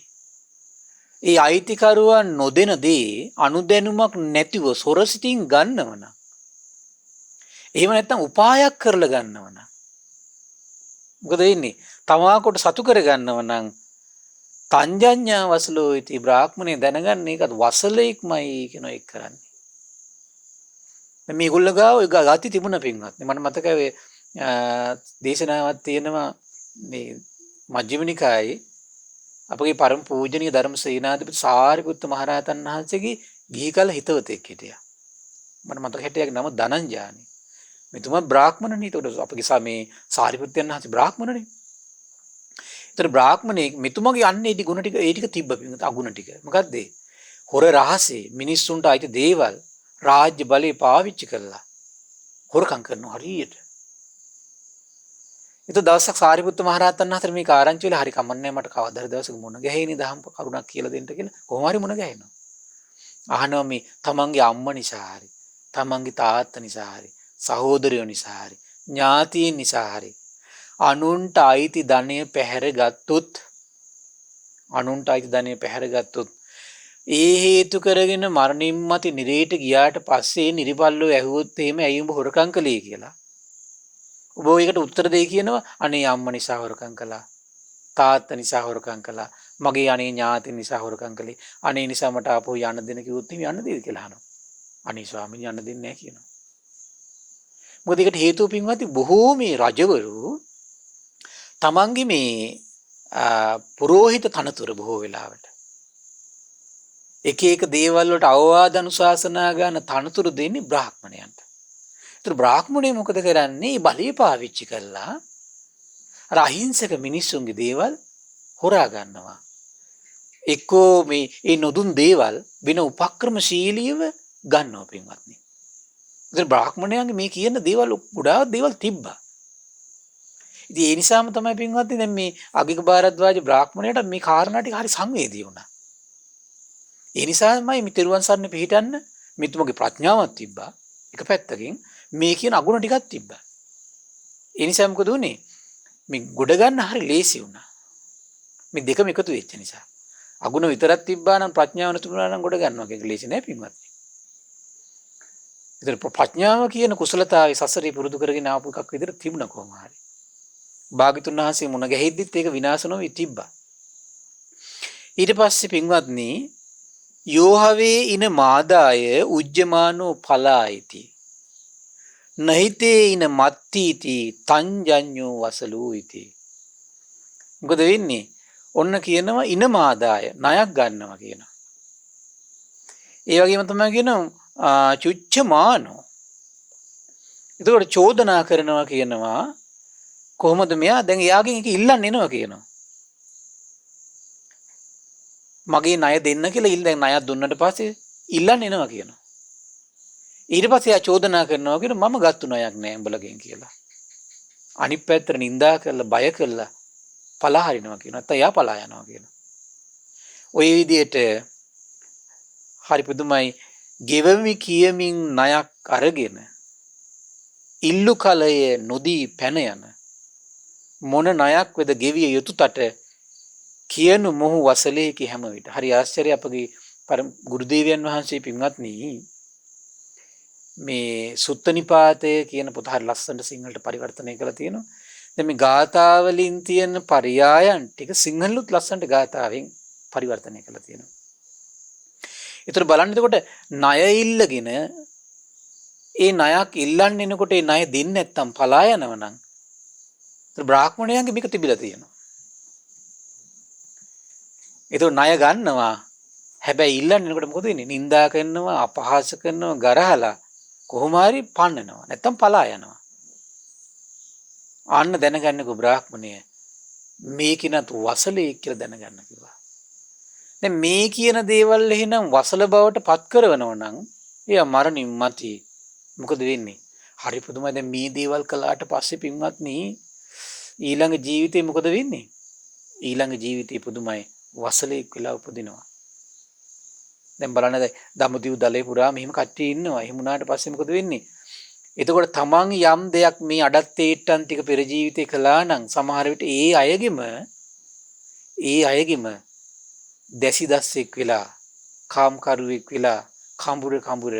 ඒ අයිතිකරුවන් නොදෙන දේ අනුදැනුමක් නැතිව සොරසිතින් ගන්නවන. එහෙම නැත්නම් උපායක් කරලා ගන්නවන. මොකද වෙන්නේ? තමාකොට සතු කර ගන්නව නම් තංජඤ්ඤා වසලෝ ඉති බ්‍රාහ්මණය දැනගන්න ඒකත් වසලෙක්මයි කියන එක කරන්නේ. මේගොල්ල ගාව ඒ ගති තිබුණ පින්වත්. මට මතකයි දේශනාවක් තියෙනවා මේ මජ්ක්‍ධිම නිකායේ අපගේ පරම පූජනීය ධර්ම සේනාධිපති සාරිපුත්ත මහරහතන් වහන්සේගේ ගිහි කල හිතවතෙක් හිටියා. මට මතක හිටියාගේ නම ධනංජානි. මෙතුමා බ්‍රාහ්මණනේ. ඒතකොට අපගේ මේ සාරිපුත්තයන් වහන්සේ බ්‍රාහ්මණනේ. ඒතර බ්‍රාහ්මණේ මෙතුමාගේ අන්නේ ඉදි ගුණ ටික ඒ ටික තිබ්බ පින්වත් අගුණ ටික. මොකද්ද? හොර රහසේ මිනිස්සුන්ට අයිති දේවල් රාජ්‍ය බලය පාවිච්චි කළා. හොරකම් කරනවා හරියට. ඒක දවසක් සාරිපුත්ත මහරහතන් වහන්සේ මේක ආරංචි වෙලා හරි කමන්නේ මට කවදා හරි දවසක මුණ ගැහෙන්නේ දහම් කරුණක් කියලා දෙන්න කියලා කොහොම හරි මුණ ගැහෙනවා. අහනවා මේ තමන්ගේ අම්මා නිසා හරි තමන්ගේ තාත්තා නිසා හරි සහෝදරයෝ නිසා හරි ඥාතීන් නිසා හරි අනුන්ට අයිති ධනය පැහැරගත්තොත් ඒ හේතු කරගෙන මරණින් මති නිරේට ගියාට පස්සේ නිරිපල්ලෝ ඇහුවොත් එහෙම ඇයි උඹ හොරකම් කළේ කියලා. ඔබ ඒකට උත්තර දෙයි කියනවා අනේ අම්මා නිසා හොරකම් කළා. තාත්තා නිසා හොරකම් කළා. මගේ අනේ ඥාතීන් නිසා හොරකම් කළේ. අනේ නිසා මට ආපහු යන්න දෙන්න කිව්වොත් එහෙම යන්න දෙයිද කියලා අහනවා. අනේ ස්වාමීන් යන්න දෙන්නේ නැහැ කියනවා. මොකද ඒකට හේතුව පින්වත්නි බොහෝ මේ රජවරු තමන්ගේ මේ පුරෝහිත තනතුර බොහෝ වෙලාවට එක එක දේවල් වලට අවවාද අනුශාසනා ගන්න තනතුරු දෙන්නේ බ්‍රාහ්මණයන්ට. ඒතර බ්‍රාහ්මණය මොකද කරන්නේ? බලය පාවිච්චි කරලා අර අහිංසක මිනිස්සුන්ගේ දේවල් හොරා ගන්නවා. එක්කෝ මේ නොදුන් දේවල් වෙන උපක්‍රමශීලීව ගන්නවා පින්වත්නි. ඒතර බ්‍රාහ්මණයන්ගේ මේ කියන දේවල් ගොඩාක් දේවල් තිබ්බා. ඉතින් ඒ නිසාම තමයි පින්වත්නි දැන් මේ අගික භාරද්වාජ බ්‍රාහ්මණයට මේ කාරණා ටික හරි සංවේදී වුණා. ඒ නිසාමයි මේ තෙරුවන් සරණ පිහිටන්න මෙතුමගේ ප්‍රඥාවක් තිබ්බා. එක පැත්තකින් මේ කියන අගුණ ටිකක් තිබ්බා. ඒ නිසා මොකද උනේ? මේ ගොඩ ගන්න හරි ලේසි වුණා. මේ දෙකම එකතු වෙච්ච නිසා. අගුණ විතරක් තිබ්බා නම් ප්‍රඥාව නැතුණා නම් ගොඩ ගන්නවා කියන ලේසි නෑ පින්වත්නි. ඒතර ප්‍රඥාව කියන කුසලතාවයේ සසරේ පුරුදු කරගෙන ආපු එකක් විදිහට තිබුණා කොහොම හරි. භාග්‍යතුන් වහන්සේ මුණ ගැහිද්දිත් ඒක විනාශ නොවී තිබ්බා. ඊට පස්සේ පින්වත්නි යෝහවේ ඉන මාදාය උජ්ජමානෝ පලායිති. නහිතේ ඉන මත්තීති තංජඥෝ වසලූ ඉති. මොකද වෙන්නේ? ඔන්න කියනවා ඉන මාදාය ණයක් ගන්නවා කියනවා. ඒ වගේම තමයි කියනවා චුච්චමානෝ. එතකොට චෝදනා කරනවා කියනවා කොහොමද මෙයා දැන් එයාගෙන් එක ඉල්ලන්න එනවා කියනවා. මගේ ණය දෙන්න කියලා දැන් ණයක් දුන්නට පස්සේ ඉල්ලන්න එනවා කියනවා. ඊට පස්සේ එයා චෝදනා කරනවා කියනවා මම ගත්තු ණයක් නෑ උඹලගෙන් කියලා. අනිත් පැත්තට නිඳා කරලා බය කරලා පලා හරිනවා කියනවා. නැත්නම් එයා පලා යනවා කියනවා. ওই විදිහට හරි පුදුමයි ගෙවමි කියමින් ණයක් අරගෙන ඉල්ලු කලයේ නොදී පැන යන මොන ණයක් වෙද ගෙවිය යුතු තට කියනු මොහු වසලේකි හැම විට. හරි ආශ්චර්ය අපගේ ගුරුදේවයන් වහන්සේ පින්වත්නි මේ සුත්ත නිපාතය කියන පොත හරි ලස්සනට සිංහලට පරිවර්තනය කරලා තියෙනවා. දැන් මේ ගාථාවලින් තියෙන පරයයන් ටික සිංහලුත් ලස්සනට ගාථාවෙන් පරිවර්තනය කරලා තියෙනවා. ඒතර බලන්න එතකොට ණය ඉල්ලගෙන ඒ ණයක් ඉල්ලන්න එනකොට ඒ ණය දෙන්නේ නැත්තම් පලා යනවා නම් ඒතර බ්‍රාහ්මණයන්ගේ මේක තිබිලා තියෙනවා. ඒතර ණය ගන්නවා හැබැයි ඉල්ලන්න එනකොට මොකද වෙන්නේ? නිඳා කරනවා, අපහාස කරනවා, ගරහලා කොහොම හරි පන්නනවා. නැත්තම් පලා යනවා. අන්න දැනගන්නකො බ්‍රාහ්මණය මේකිනත් වසලේ කියලා දැනගන්න කිව්වා. දැන් මේ කියන දේවල් එහෙනම් වසල බවට පත් කරනව නම් එයා මරණින් මති. මොකද වෙන්නේ? හරි පුදුමයි. දැන් මේ දේවල් කළාට පස්සේ පින්වත්නි ඊළඟ ජීවිතේ මොකද වෙන්නේ? ඊළඟ ජීවිතේ පුදුමයි වසලෙක් වෙලා උපදිනවා. දැන් බලන්න දඹදිව් දලේ පුරා මෙහෙම කට්ටිය ඉන්නවා. එහෙම වුණාට පස්සේ මොකද වෙන්නේ? එතකොට තමන් යම් දෙයක් මේ අඩත් ඒට්ටන් ටික පෙර ජීවිතේ කළා නම් සමහර විට ඒ අයගෙම දැසි දස්සෙක් වෙලා කාම්කරුවෙක් වෙලා කඹුර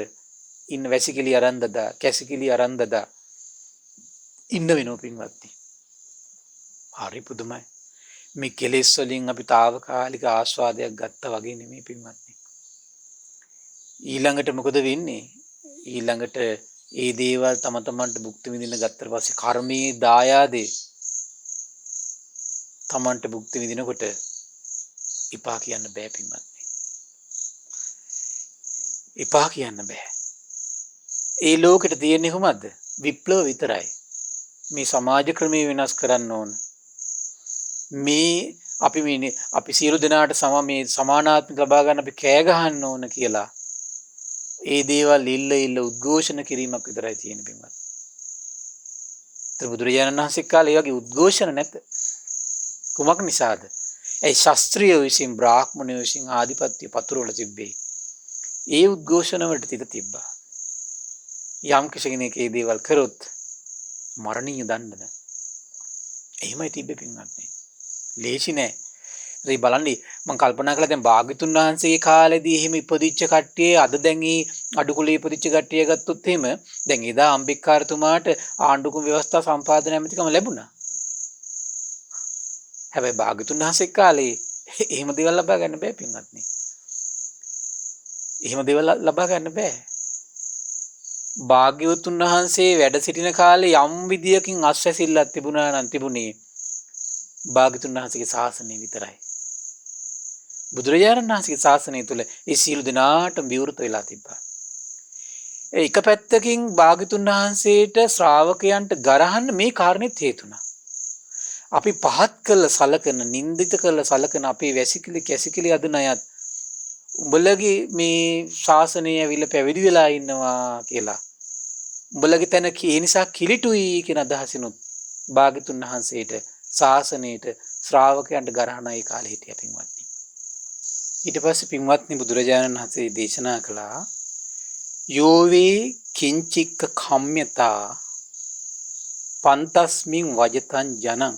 ඉන්න වැසිකිලි අරන් දදා කැසිකිලි අරන් දදා ඉන්න වෙනවා පින්වත්නි. හරි පුදුමයි. මේ කෙලෙස් වලින් අපි తాවකාලික ආස්වාදයක් ගත්තා වගේ නෙමෙයි පින්වත්නි. ඊළඟට මොකද වෙන්නේ? ඊළඟට ඒ දේවල් තම තමන්ට භුක්ති විඳින්න ගත්තට පස්සේ කර්මයේ දායාදේ තමන්ට භුක්ති විඳිනකොට ඉපා කියන්න බෑ පින්වත්නි. ඉපා කියන්න බෑ. ඒ ලෝකෙට තියෙන්නේ කොහොමද? විප්ලව විතරයි. මේ සමාජ ක්‍රමය වෙනස් කරන්න ඕන. අපි සියලු දෙනාට මේ සමානාත්මක ලබා ගන්න අපි කෑ ගහන්න ඕන කියලා. ඒ දේවල් ඉල්ල උද්ඝෝෂණ කිරීමක් විතරයි තියෙන පින්වත්. බුදුරජාණන් වහන්සේ කාලේ ඒ වගේ උද්ඝෝෂණ නැත. කුමක් නිසාද? ඒ ශාස්ත්‍රීය විසින් බ්‍රාහ්මණය විසින් ආධිපත්‍ය පතුරවල තිබ්බේ. ඒ උද්ඝෝෂණ වලට තිබ්බා. යම් කෙනෙක් ඒ දේවල් කරොත් මරණීය දණ්ඩන. එහෙමයි තිබ්බේ පින්වත්නි. ලේසි නෑ. ඒ බලන්න මම කල්පනා කළා දැන් භාග්‍යතුන් වහන්සේගේ කාලේදී එහෙම ඉපදිච්ච කට්ටිය අද දැන් මේ අඩුකුලේ ඉපදිච්ච කට්ටිය ගත්තොත් එහෙම දැන් එදා අම්බිකාරතුමාට ආණ්ඩුක්‍රම ව්‍යවස්ථා සම්පාදන ඇමතිකම ලැබුණා. හැබැයි භාග්‍යතුන් වහන්සේ කාලේ එහෙම දේවල් ලබා ගන්න බෑ පින්වත්නි. එහෙම දේවල් ලබා ගන්න බෑ. භාග්‍යවතුන් වහන්සේ වැඩ සිටින කාලේ යම් විදියකින් අස්වැසිල්ලක් තිබුණා නම් තිබුණේ භාග්‍යතුන් වහන්සේගේ ශාසනය විතරයි. බුදුරජාණන් වහන්සේගේ ශාසනය තුළ ඒ සීල දිනාට විවෘත වෙලා තිබ්බා. එක පැත්තකින් භාග්‍යතුන් වහන්සේට ශ්‍රාවකයන්ට ගරහන්න මේ කාරණේත් හේතුණා. අපි පහත් කළ සලකන, නින්දිත කළ සලකන අපේ වැසිකිලි කැසිකිලි අදන අයත් උඹලගේ මේ ශාසනය ඇවිල්ලා පැවිදි වෙලා ඉන්නවා කියලා. උඹලගේ තැන ඒ නිසා කිලිටුයි කියන අදහසිනුත් භාග්‍යතුන් වහන්සේට ශාසනයට ශ්‍රාවකයන්ට ගරහන ඒ කාලේ හිටියා පින්වත්නි. ඊට පස්සේ පින්වත්නි බුදුරජාණන් වහන්සේ දේශනා කළා යෝවේ කිංචික්ක කම්යතා පන්තස්මින් වජතං ජනං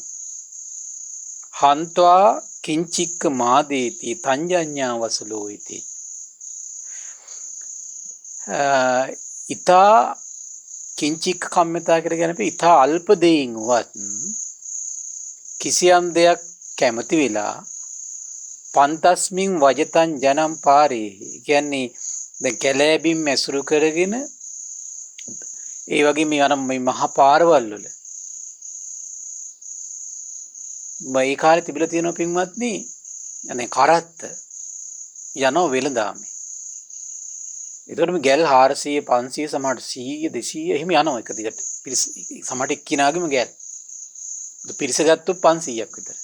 හන්ත්වා කිංචික්ක මාදේති තංජඤ්ඤා වසලෝ ඉති. ඊතා කිංචික්ක කම්යතා කියලා කියන්නේ ඊතා අල්ප දෙයින් වත් කිසියම් දෙයක් කැමති වෙලා පන්තස්මින් වජතන් ජනම් පාරේ කියන්නේ දැන් කැලෑබිම් ඇසුරු කරගෙන ඒ වගේ මේ මහ පාරවල් වල මේ කාලේ තිබිලා තියෙනවා පින්වත්නි අනේ කරත්ත යනවා වෙළඳාමේ. ඒකට මේ ගැල් 400 500 සමහරට 100 200 එහෙම යනවා එක දිගට. සමහරට එක්කිනාගෙම ගැල්. පිරිස ගත්තොත් 500ක් විතර.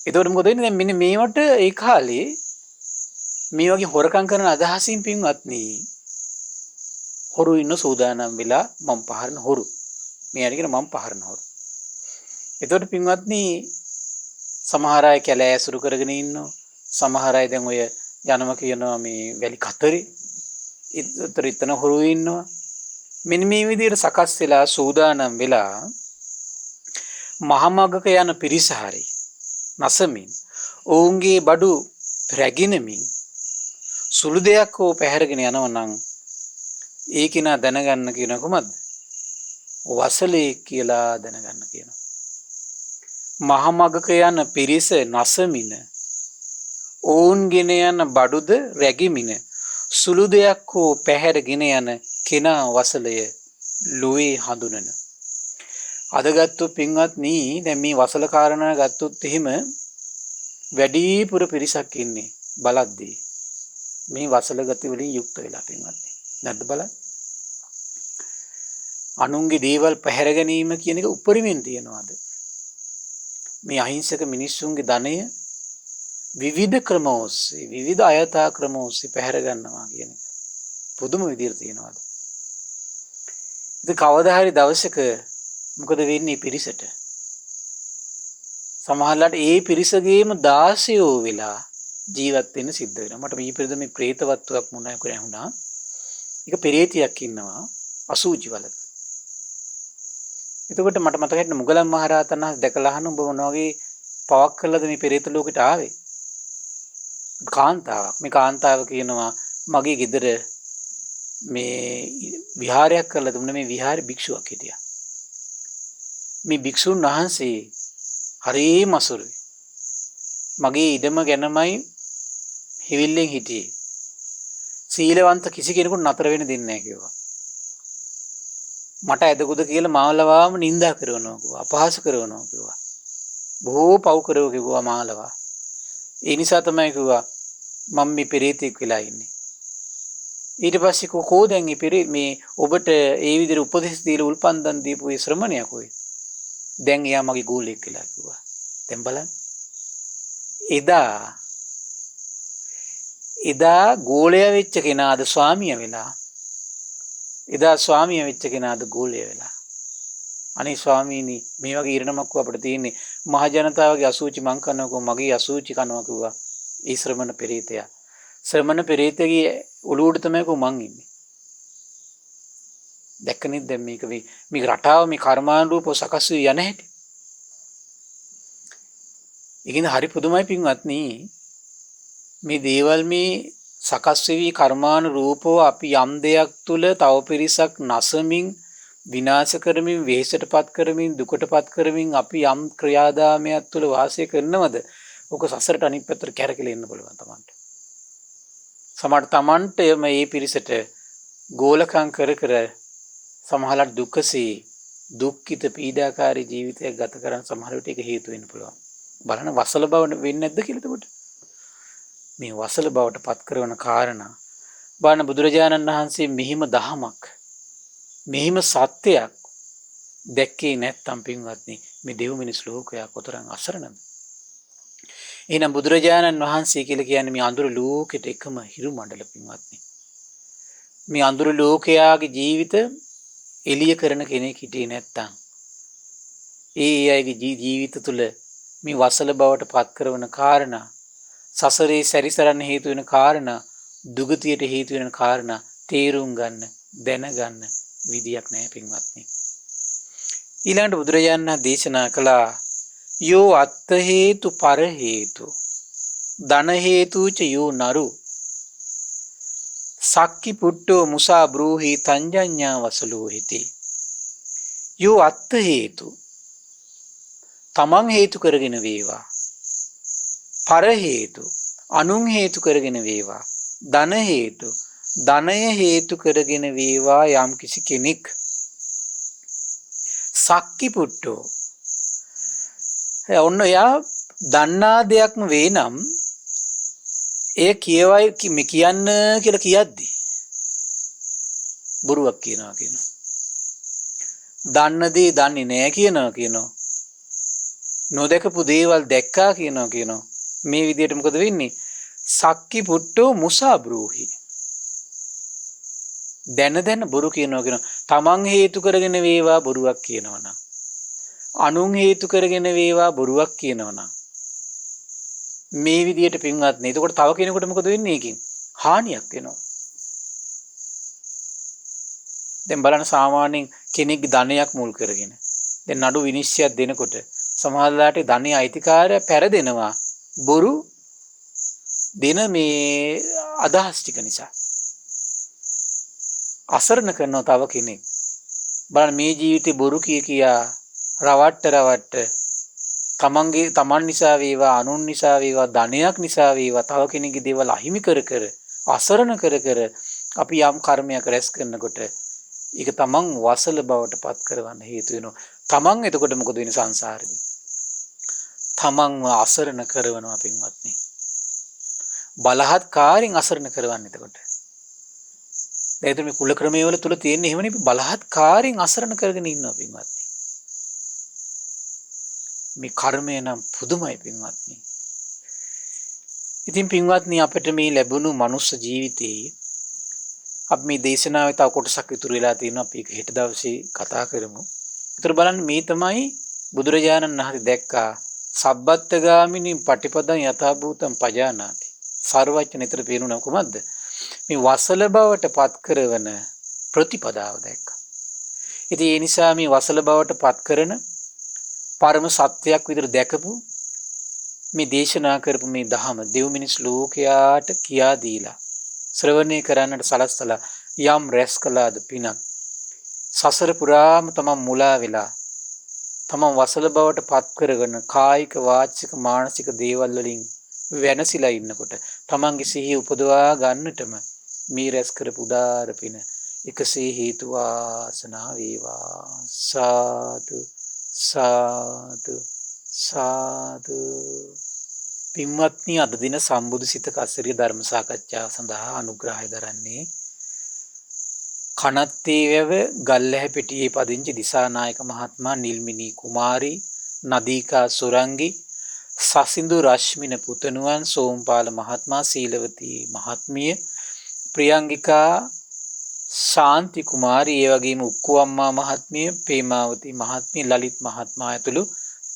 එතකොට මොකද වෙන්නේ දැන් මෙන්න මේවට ඒ කාලේ මේ වගේ හොරකම් කරන අදහසින් පින්වත්නි හොරු ඉන්න සූදානම් වෙලා මම පහරන හොරු. මේ අර කියන මම පහරන හොරු. එතකොට පින්වත්නි සමහර අය කැලෑ ඇසුරු කරගෙන ඉන්නවා. සමහර අය දැන් ඔය යනවා කියනවා මේ වැලි කතරේ. ඉතන හොරු ඉන්නවා. මෙන්න මේ විදිහට සකස් වෙලා සූදානම් වෙලා මහමගක යන පිරිස හරි නසමින් ඔවුන්ගේ බඩු රැගිනමින් සුළු දෙයක් හෝ පැහැරගෙන යනවා නම් ඒ කෙනා දැනගන්න කියන කොහොමද? වසලේ කියලා දැනගන්න කියනවා. මහමගක යන පිරිස නසමින ඔවුන්ගෙන යන බඩුද රැගිමින සුළු දෙයක් හෝ පැහැරගෙන යන කෙනා වසලය ලෝයේ හඳුනන. අද ගත්තොත් පින්වත්නි දැන් මේ වසල කාරණා ගත්තොත් එහෙම වැඩිපුර පිරිසක් ඉන්නේ බලද්දී මේ වසල ගති වලින් යුක්ත වෙලා පින්වත්නි. නැද්ද බලන්න. අනුන්ගේ දේවල් පැහැර ගැනීම කියන එක උපරිමෙන් තියනවාද? මේ අහිංසක මිනිස්සුන්ගේ ධනය විවිධ ක්‍රම ඔස්සේ විවිධ අයථා ක්‍රම ඔස්සේ පැහැර ගන්නවා කියන එක පුදුම විදිහට තියෙනවාද? ඉතින් කවදා හරි දවසක මොකද වෙන්නේ පිරිසට? සමහරවිට ඒ පිරිසගේම 16 වෙලා ජීවත් වෙන්න සිද්ධ වෙනවා. මට මේ පෙරද මේ പ്രേතවත්වයක් මොනවා කරේ වුණා. ඒක පෙරේතියක් ඉන්නවා අසූචි වලක. එතකොට මට මතක හිටින මුගලන් මහරහතන් වහන්සේ දැකලා අහන උඹ මොන වගේ පවක් කළාද මේ පෙරේත ලෝකෙට ආවේ? කාන්තාවක්. මේ කාන්තාව කියනවා මගේ ගෙදර මේ විහාරයක් කරලා දුන්න මේ විහාරේ භික්ෂුවක් හිටියා. මේ භික්ෂුන් වහන්සේ හරිම අසුරුයි. මගේ ඉඩම ගැනමයි හිවිල්ලෙන් හිටියේ. සීලවන්ත කිසි කෙනෙකුට නතර වෙන්න දෙන්නේ නැහැ කිව්වා. මට ඇදකුද කියලා මාලවාම නිඳා කරනවා කිව්වා. අපහාස කරනවා කිව්වා. බොහෝ පව් කරව කිව්වා මාලවා. ඒ නිසා තමයි කිව්වා මම මේ පෙරේතෙක් වෙලා ඉන්නේ. ඊට පස්සේ කෝ දැන් මේ ඔබට ඒ විදිහට උපදෙස් දීලා උල්පන්දන් දීපු ඒ ශ්‍රමණයා කොයි? දැන් එයා මගේ ගෝලෙක් කියලා කිව්වා. දැන් බලන්න. එදා ගෝලයා වෙච්ච කෙනාද ස්වාමියා වෙලා. එදා ස්වාමියා වෙච්ච කෙනාද ගෝලයා වෙලා. අනේ ස්වාමීනි මේ වගේ ඉරණමක් අපිට තියෙන්නේ මහ ජනතාවගේ අසූචි මං කනකො මගේ අසූචි කනවා කිව්වා. ඒ ශ්‍රමණ පෙරේතයා. ශ්‍රමණ පෙරේතගේ ඔළුවට තමයි කො මං ඉන්නේ. දැක්කනේ දැන් මේක රටාව මේ කර්මානුරූපව සකස් වී යන හැටි. ඒකින් හරි පුදුමයි පින්වත්නි. මේ දේවල් මේ සකස් වෙවි කර්මානුරූපව අපි යම් දෙයක් තුල තව පිරිසක් නසමින් විනාශ කරමින් වෙහෙසටපත් කරමින් දුකටපත් කරමින් අපි යම් ක්‍රියාදාමයක් තුල වාසය කරනවද? ඔක සසරට අනිත් පැත්තට කැරකෙලා එන්න පුළුවන් තමන්ට. සමහර තමන්ට මේ පිරිසට ගෝලකම් කර සමහරවිට දුකසේ දුක්ඛිත පීඩාකාරී ජීවිතයක් ගත කරන් සමහර විට ඒක හේතු වෙන්න පුළුවන්. බලන්න වසල බව වෙන්නේ නැද්ද කියලා එතකොට? මේ වසල බවට පත් කරන කාරණා බලන්න බුදුරජාණන් වහන්සේ මෙහිම දහමක් මෙහිම සත්‍යයක් දැක්කේ නැත්නම් පින්වත්නි මේ දෙව් මිනිස් ලෝකයක් කොතරම් අසරණද? එහෙනම් බුදුරජාණන් වහන්සේ කියලා කියන්නේ මේ අඳුරු ලෝකෙට එකම හිරු මණ්ඩල පින්වත්නි. මේ අඳුරු ලෝකයාගේ ජීවිත එළිය කරන කෙනෙක් හිටියේ නැත්තම් ඒ අයගේ ජීවිත තුළ මේ වසල බවට පත් කරන කාරණා සසරේ සැරිසරන්න හේතු වෙන කාරණා දුගතියට හේතු වෙන කාරණා තේරුම් ගන්න දැනගන්න විදියක් නැහැ පින්වත්නි. ඊළඟට බුදුරජාණන් දේශනා කළා යෝ අත්ථ හේතු පර හේතු ධන හේතුච යෝ නරු සක්කි පුට්ටෝ මුසා බ්‍රූහි තංජඤ්ඤා වසලෝ හිති. යෝ අත්ථ හේතු තමන් හේතු කරගෙන වේවා පර හේතු අනුන් හේතු කරගෙන වේවා. ධන හේතු ධනය හේතු කරගෙන වේවා යම් කිසි කෙනෙක් සක්කි පුට්ටෝ ඔන්න එයා දන්නා දෙයක්ම වේ නම් එය කියවයි කියන්න කියලා කියද්දි බොරුවක් කියනවා කියනවා. දන්න දේ දන්නේ නෑ කියනවා. නොදකපු දේවල් දැක්කා කියනවා. මේ විදිහට මොකද වෙන්නේ? සක්කි පුට්ටෝ මුසා බ්‍රෝහි. දැන බොරු කියනවා. තමන් හේතු කරගෙන වේවා බොරුවක් කියනවනම්. අනුන් හේතු කරගෙන වේවා බොරුවක් කියනවනම්. මේ විදිහට පින්වත්නි. එතකොට තව කෙනෙකුට මොකද වෙන්නේ ඒකෙන්? හානියක් වෙනවා. දැන් බලන්න සාමාන්‍යයෙන් කෙනෙක්ගේ ධනයක් මුල් කරගෙන දැන් නඩු විනිශ්චයක් දෙනකොට සමහරලාට ධනය අයිතිකාරය පෙරදෙනවා බොරු දෙන මේ අදහස් ටික නිසා. අසරණ කරනවා තව කෙනෙක්. බලන්න මේ ජීවිතේ බොරු කියා රවට්ට තමන් නිසා වේවා අනුන් නිසා වේවා ධනයක් නිසා වේවා තව කෙනෙකුගේ දේවල් අහිමි කර අසරණ කර අපි යම් කර්මයක් රැස් කරනකොට ඒක තමන් වසල බවට පත් කරවන්න හේතු වෙනවා. තමන් එතකොට මොකද වෙන්නේ සංසාරෙදී? තමන්ව අසරණ කරවනවා පින්වත්නි. බලහත්කාරයෙන් අසරණ කරවන්න එතකොට. ඒත් මේ කුල ක්‍රමයේ වල තුල තියෙන්නේ එහෙමනේ බලහත්කාරයෙන් අසරණ කරගෙන ඉන්නවා පින්වත්නි. මේ කර්මය නම් පුදුමයි පින්වත්නි. ඉතින් පින්වත්නි අපිට මේ ලැබුණු මනුස්ස ජීවිතේ අපි මේ දේශනාවේ තව කොටසක් ඉතුරු වෙලා තියෙනවා. අපි ඒක හෙට දවසේ කතා කරමු. ඒතර බලන්න මේ තමයි බුදුරජාණන් වහන්සේ දැක්කා සබ්බත්තගාමිනී පටිපදං යථාභූතං පජානාති. සර්වඥ නිතර පේනුන කොහොමද? මේ වසල බවට පත් කරවන ප්‍රතිපදාව දැක්කා. ඉතින් ඒ නිසා මේ වසල බවට පත් කරන පරම සත්‍යයක් විදිහට දැකපු මේ දේශනා කරපු මේ ධහම දෙව් මිනිස් ලෝකයාට කියා දීලා ශ්‍රවණය කරන්නට සලස්සලා යම් රැස් කළාද පිනක් සසර පුරාම තමන් මුලා වෙලා තමන් වසල බවට පත් කරගෙන කායික වාචික මානසික දේවල් වලින් වෙනසිලා ඉන්නකොට තමන්ගේ සිහිය උපදවා ගන්නටම මේ රැස් කරපු උදාර පින එකසේ හේතු වාසනා වේවා. සාදු සාදු සාදු. පින්වත්නි අද දින සම්බුදු සිත කස්සරිය ධර්ම සාකච්ඡාව සඳහා අනුග්‍රහය දරන්නේ කනත්තේ වැව ගල්ලැහැ පිටියේ පදිංචි දිසානායක මහත්මයා, නිල්මිනී කුමාරී, නදීකා සුරංගි, සසිඳු රශ්මින පුතණුවන්, සෝම්පාල මහත්මයා, සීලවතී මහත්මිය, ප්‍රියංගිකා ශාන්ති කුමාරී, ඒ වගේම උක්කුවම්මා මහත්මිය, පේමාවතී මහත්මිය, ලලිත් මහත්මයා ඇතුළු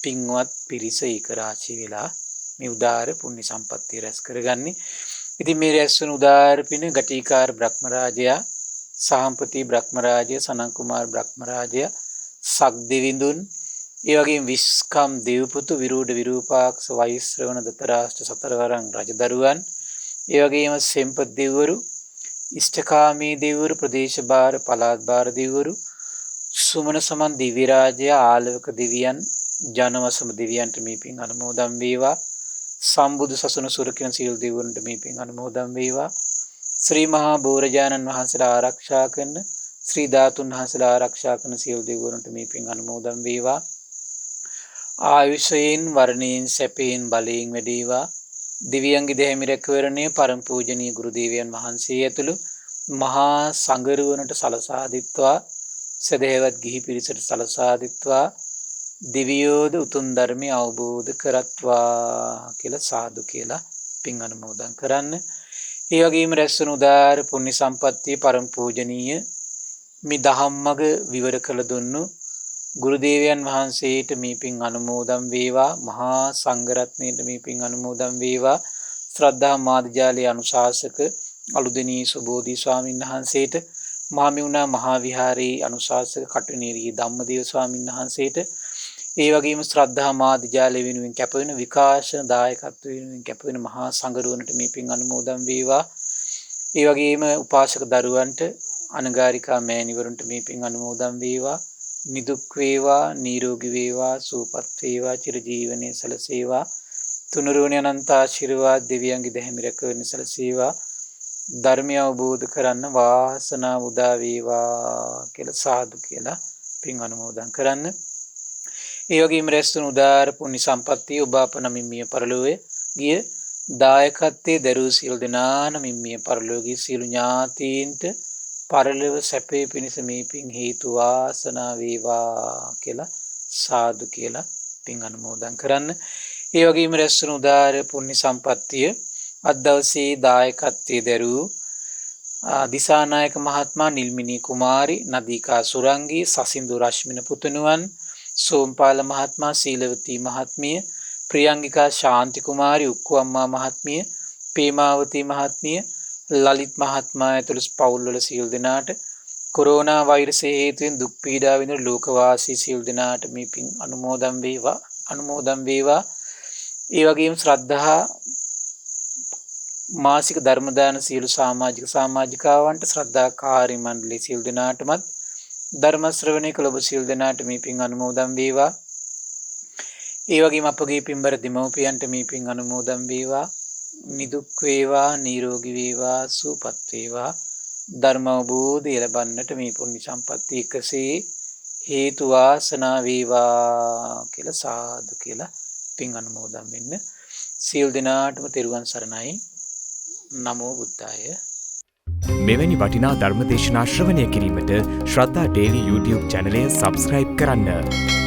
පින්වත් පිරිස ඒක රාශී වෙලා මේ උදාර පුණ්‍ය සම්පත්තිය රැස් කරගන්නේ. ඉතින් මේ රැස් වන උදාර පින ගටිකාර බ්‍රහ්මරාජයා, සාම්පති බ්‍රහ්මරාජය, සනන් කුමාර බ්‍රහ්මරාජය, සක් දෙවිඳුන්, ඒ වගේම විස්කම් දේවපුතු, විරූඪ විරූපාක්ෂ වෛශ්‍රවණ දතරාෂ්ට සතරවරන් රජදරුවන්, ඒ වගේම සෙම්පත් දෙවිවරු, ඉෂ්ඨකාමී දෙවිවරු, ප්‍රදේශ භාර පළාත් භාර දෙවිවරු, සුමන සමන් දිව්‍ය රාජය, ආලවක දෙවියන්, ජනවසම දෙවියන්ට මේ පින් අනුමෝදන් වේවා. සම්බුදු සසුන සුරකින සියලු දෙවිවරුන්ට මේ පින් අනුමෝදන් වේවා. ශ්‍රී මහා බෝරජාණන් වහන්සේලා ආරක්ෂා කරන, ශ්‍රී ධාතුන් වහන්සේලා ආරක්ෂා කරන සියලු දෙවිවරුන්ට මේ පින් අනුමෝදන් වේවා. ආයුෂයෙන් වර්ණයෙන් සැපයෙන් බලයෙන් වැඩේවා. දිව්‍යංගි දෙහිමි රැකවරණය පරම පූජනීය ගුරු දේවයන් වහන්සේ ඇතුළු මහා සංඝරුවනට සලසා දිත්වා, සදහැවත් ගිහි පිරිසට සලසා දිත්වා, දිවියෝද උතුම් ධර්මය අවබෝධ කරත්වා කියලා සාදු කියලා පින් අනුමෝදන් කරන්න. ඒ වගේම රැස්වන උදාර පුණ්‍ය සම්පත්තිය පරම පූජනීය මේ ධම්මග විවර කළ දුන්නු ගුරු දේවයන් වහන්සේට මේ පින් අනුමෝදන් වේවා. මහා සංඝරත්නයට මේ පින් අනුමෝදන් වේවා. ශ්‍රද්ධා මාධ්‍යාලයේ අනුශාසක අලුදෙනී සුබෝධි ස්වාමීන් වහන්සේට, මහමෙවුනා මහා විහාරයේ අනුශාසක කටුනීරිය ධම්මදේව ස්වාමීන් වහන්සේට, ඒ වගේම ශ්‍රද්ධා මාධ්‍යාලය වෙනුවෙන් කැපවෙන විකාශන දායකත්වය වෙනුවෙන් කැපවෙන මහා සංඝරුවනට මේ පින් අනුමෝදන් වේවා. ඒ වගේම උපාසක දරුවන්ට, අනගාരികා මෑණිවරුන්ට මේ පින් අනුමෝදන් වේවා. නිදුක් වේවා, නිරෝගී වේවා, සුවපත් වේවා, චිරජීවනයේ සැලසේවා. තුනුරුවනි අනන්ත ආශිර්වාද දෙවියන්ගේ දැහැමි රැකවරණ සැලසේවා. ධර්මය අවබෝධ කරන්න වාසනාව උදා වේවා කියලා සාදු කියලා පින් අනුමෝදන් කරන්න. ඒ වගේම රැස් වුණු උදාාර පුණ්‍ය සම්පත්තිය ඔබ අප නමින් මිය පරලොවේ ගිය දායකත්වයේ දරූ සියලු දෙනා නමින් මිය පරලොවගේ සියලු ඥාතීන්ට පරලොව සැපේ පිණිස මේ පින් හේතු වාසනා වේවා කියලා සාදු කියලා පින් අනුමෝදන් කරන්න. ඒ වගේම රැස් වුණු උදාාර පුණ්‍ය සම්පත්තිය අද දවසේ දායකත්වයේ දරූ දිසානායක මහත්මයා, නිල්මිනී කුමාරි, නදීකා සුරංගී, සසින්දු රශ්මින පුතණුවන්, සෝම්පාල මහත්මයා, සීලවතී මහත්මිය, ප්‍රියංගිකා ශාන්ති කුමාරි, උක්කු අම්මා මහත්මිය, පේමාවතී මහත්මිය, ලලිත් මහත්මයා ඇතුළු පවුල්වල සියලු දෙනාට කොරෝනා වෛරසය හේතුවෙන් දුක් පීඩා විඳින ලෝකවාසී සියලු දෙනාට මේ පින් අනුමෝදන් වේවා. ඒ වගේම ශ්‍රද්ධා මාසික ධර්ම දාන සියලු සමාජිකාවන්ට, ශ්‍රද්ධාකාරී මණ්ඩලයේ සියලු දෙනාටමත් ධර්ම ශ්‍රවණය කළ ඔබ සියලු දෙනාට මේ පින් අනුමෝදන් වේවා. ඒ වගේම අපගේ පින්බර දෙමව්පියන්ට මේ පින් අනුමෝදන් වේවා. නිදුක් වේවා, නිරෝගී වේවා, සුවපත් වේවා. ධර්ම අවබෝධය ලැබන්නට මේ පුණ්‍ය සම්පත්තිය එකසේ හේතු වාසනා වේවා කියලා සාදු කියලා පින් අනුමෝදන් වෙන්න. සියලු දෙනාටම තෙරුවන් සරණයි. නමෝ බුද්ධාය. මෙවැනි වටිනා ධර්ම දේශනා ශ්‍රවණය කිරීමට ශ්‍රද්ධා ඩේලි YouTube චැනලය සබ්ස්ක්‍රයිබ් කරන්න.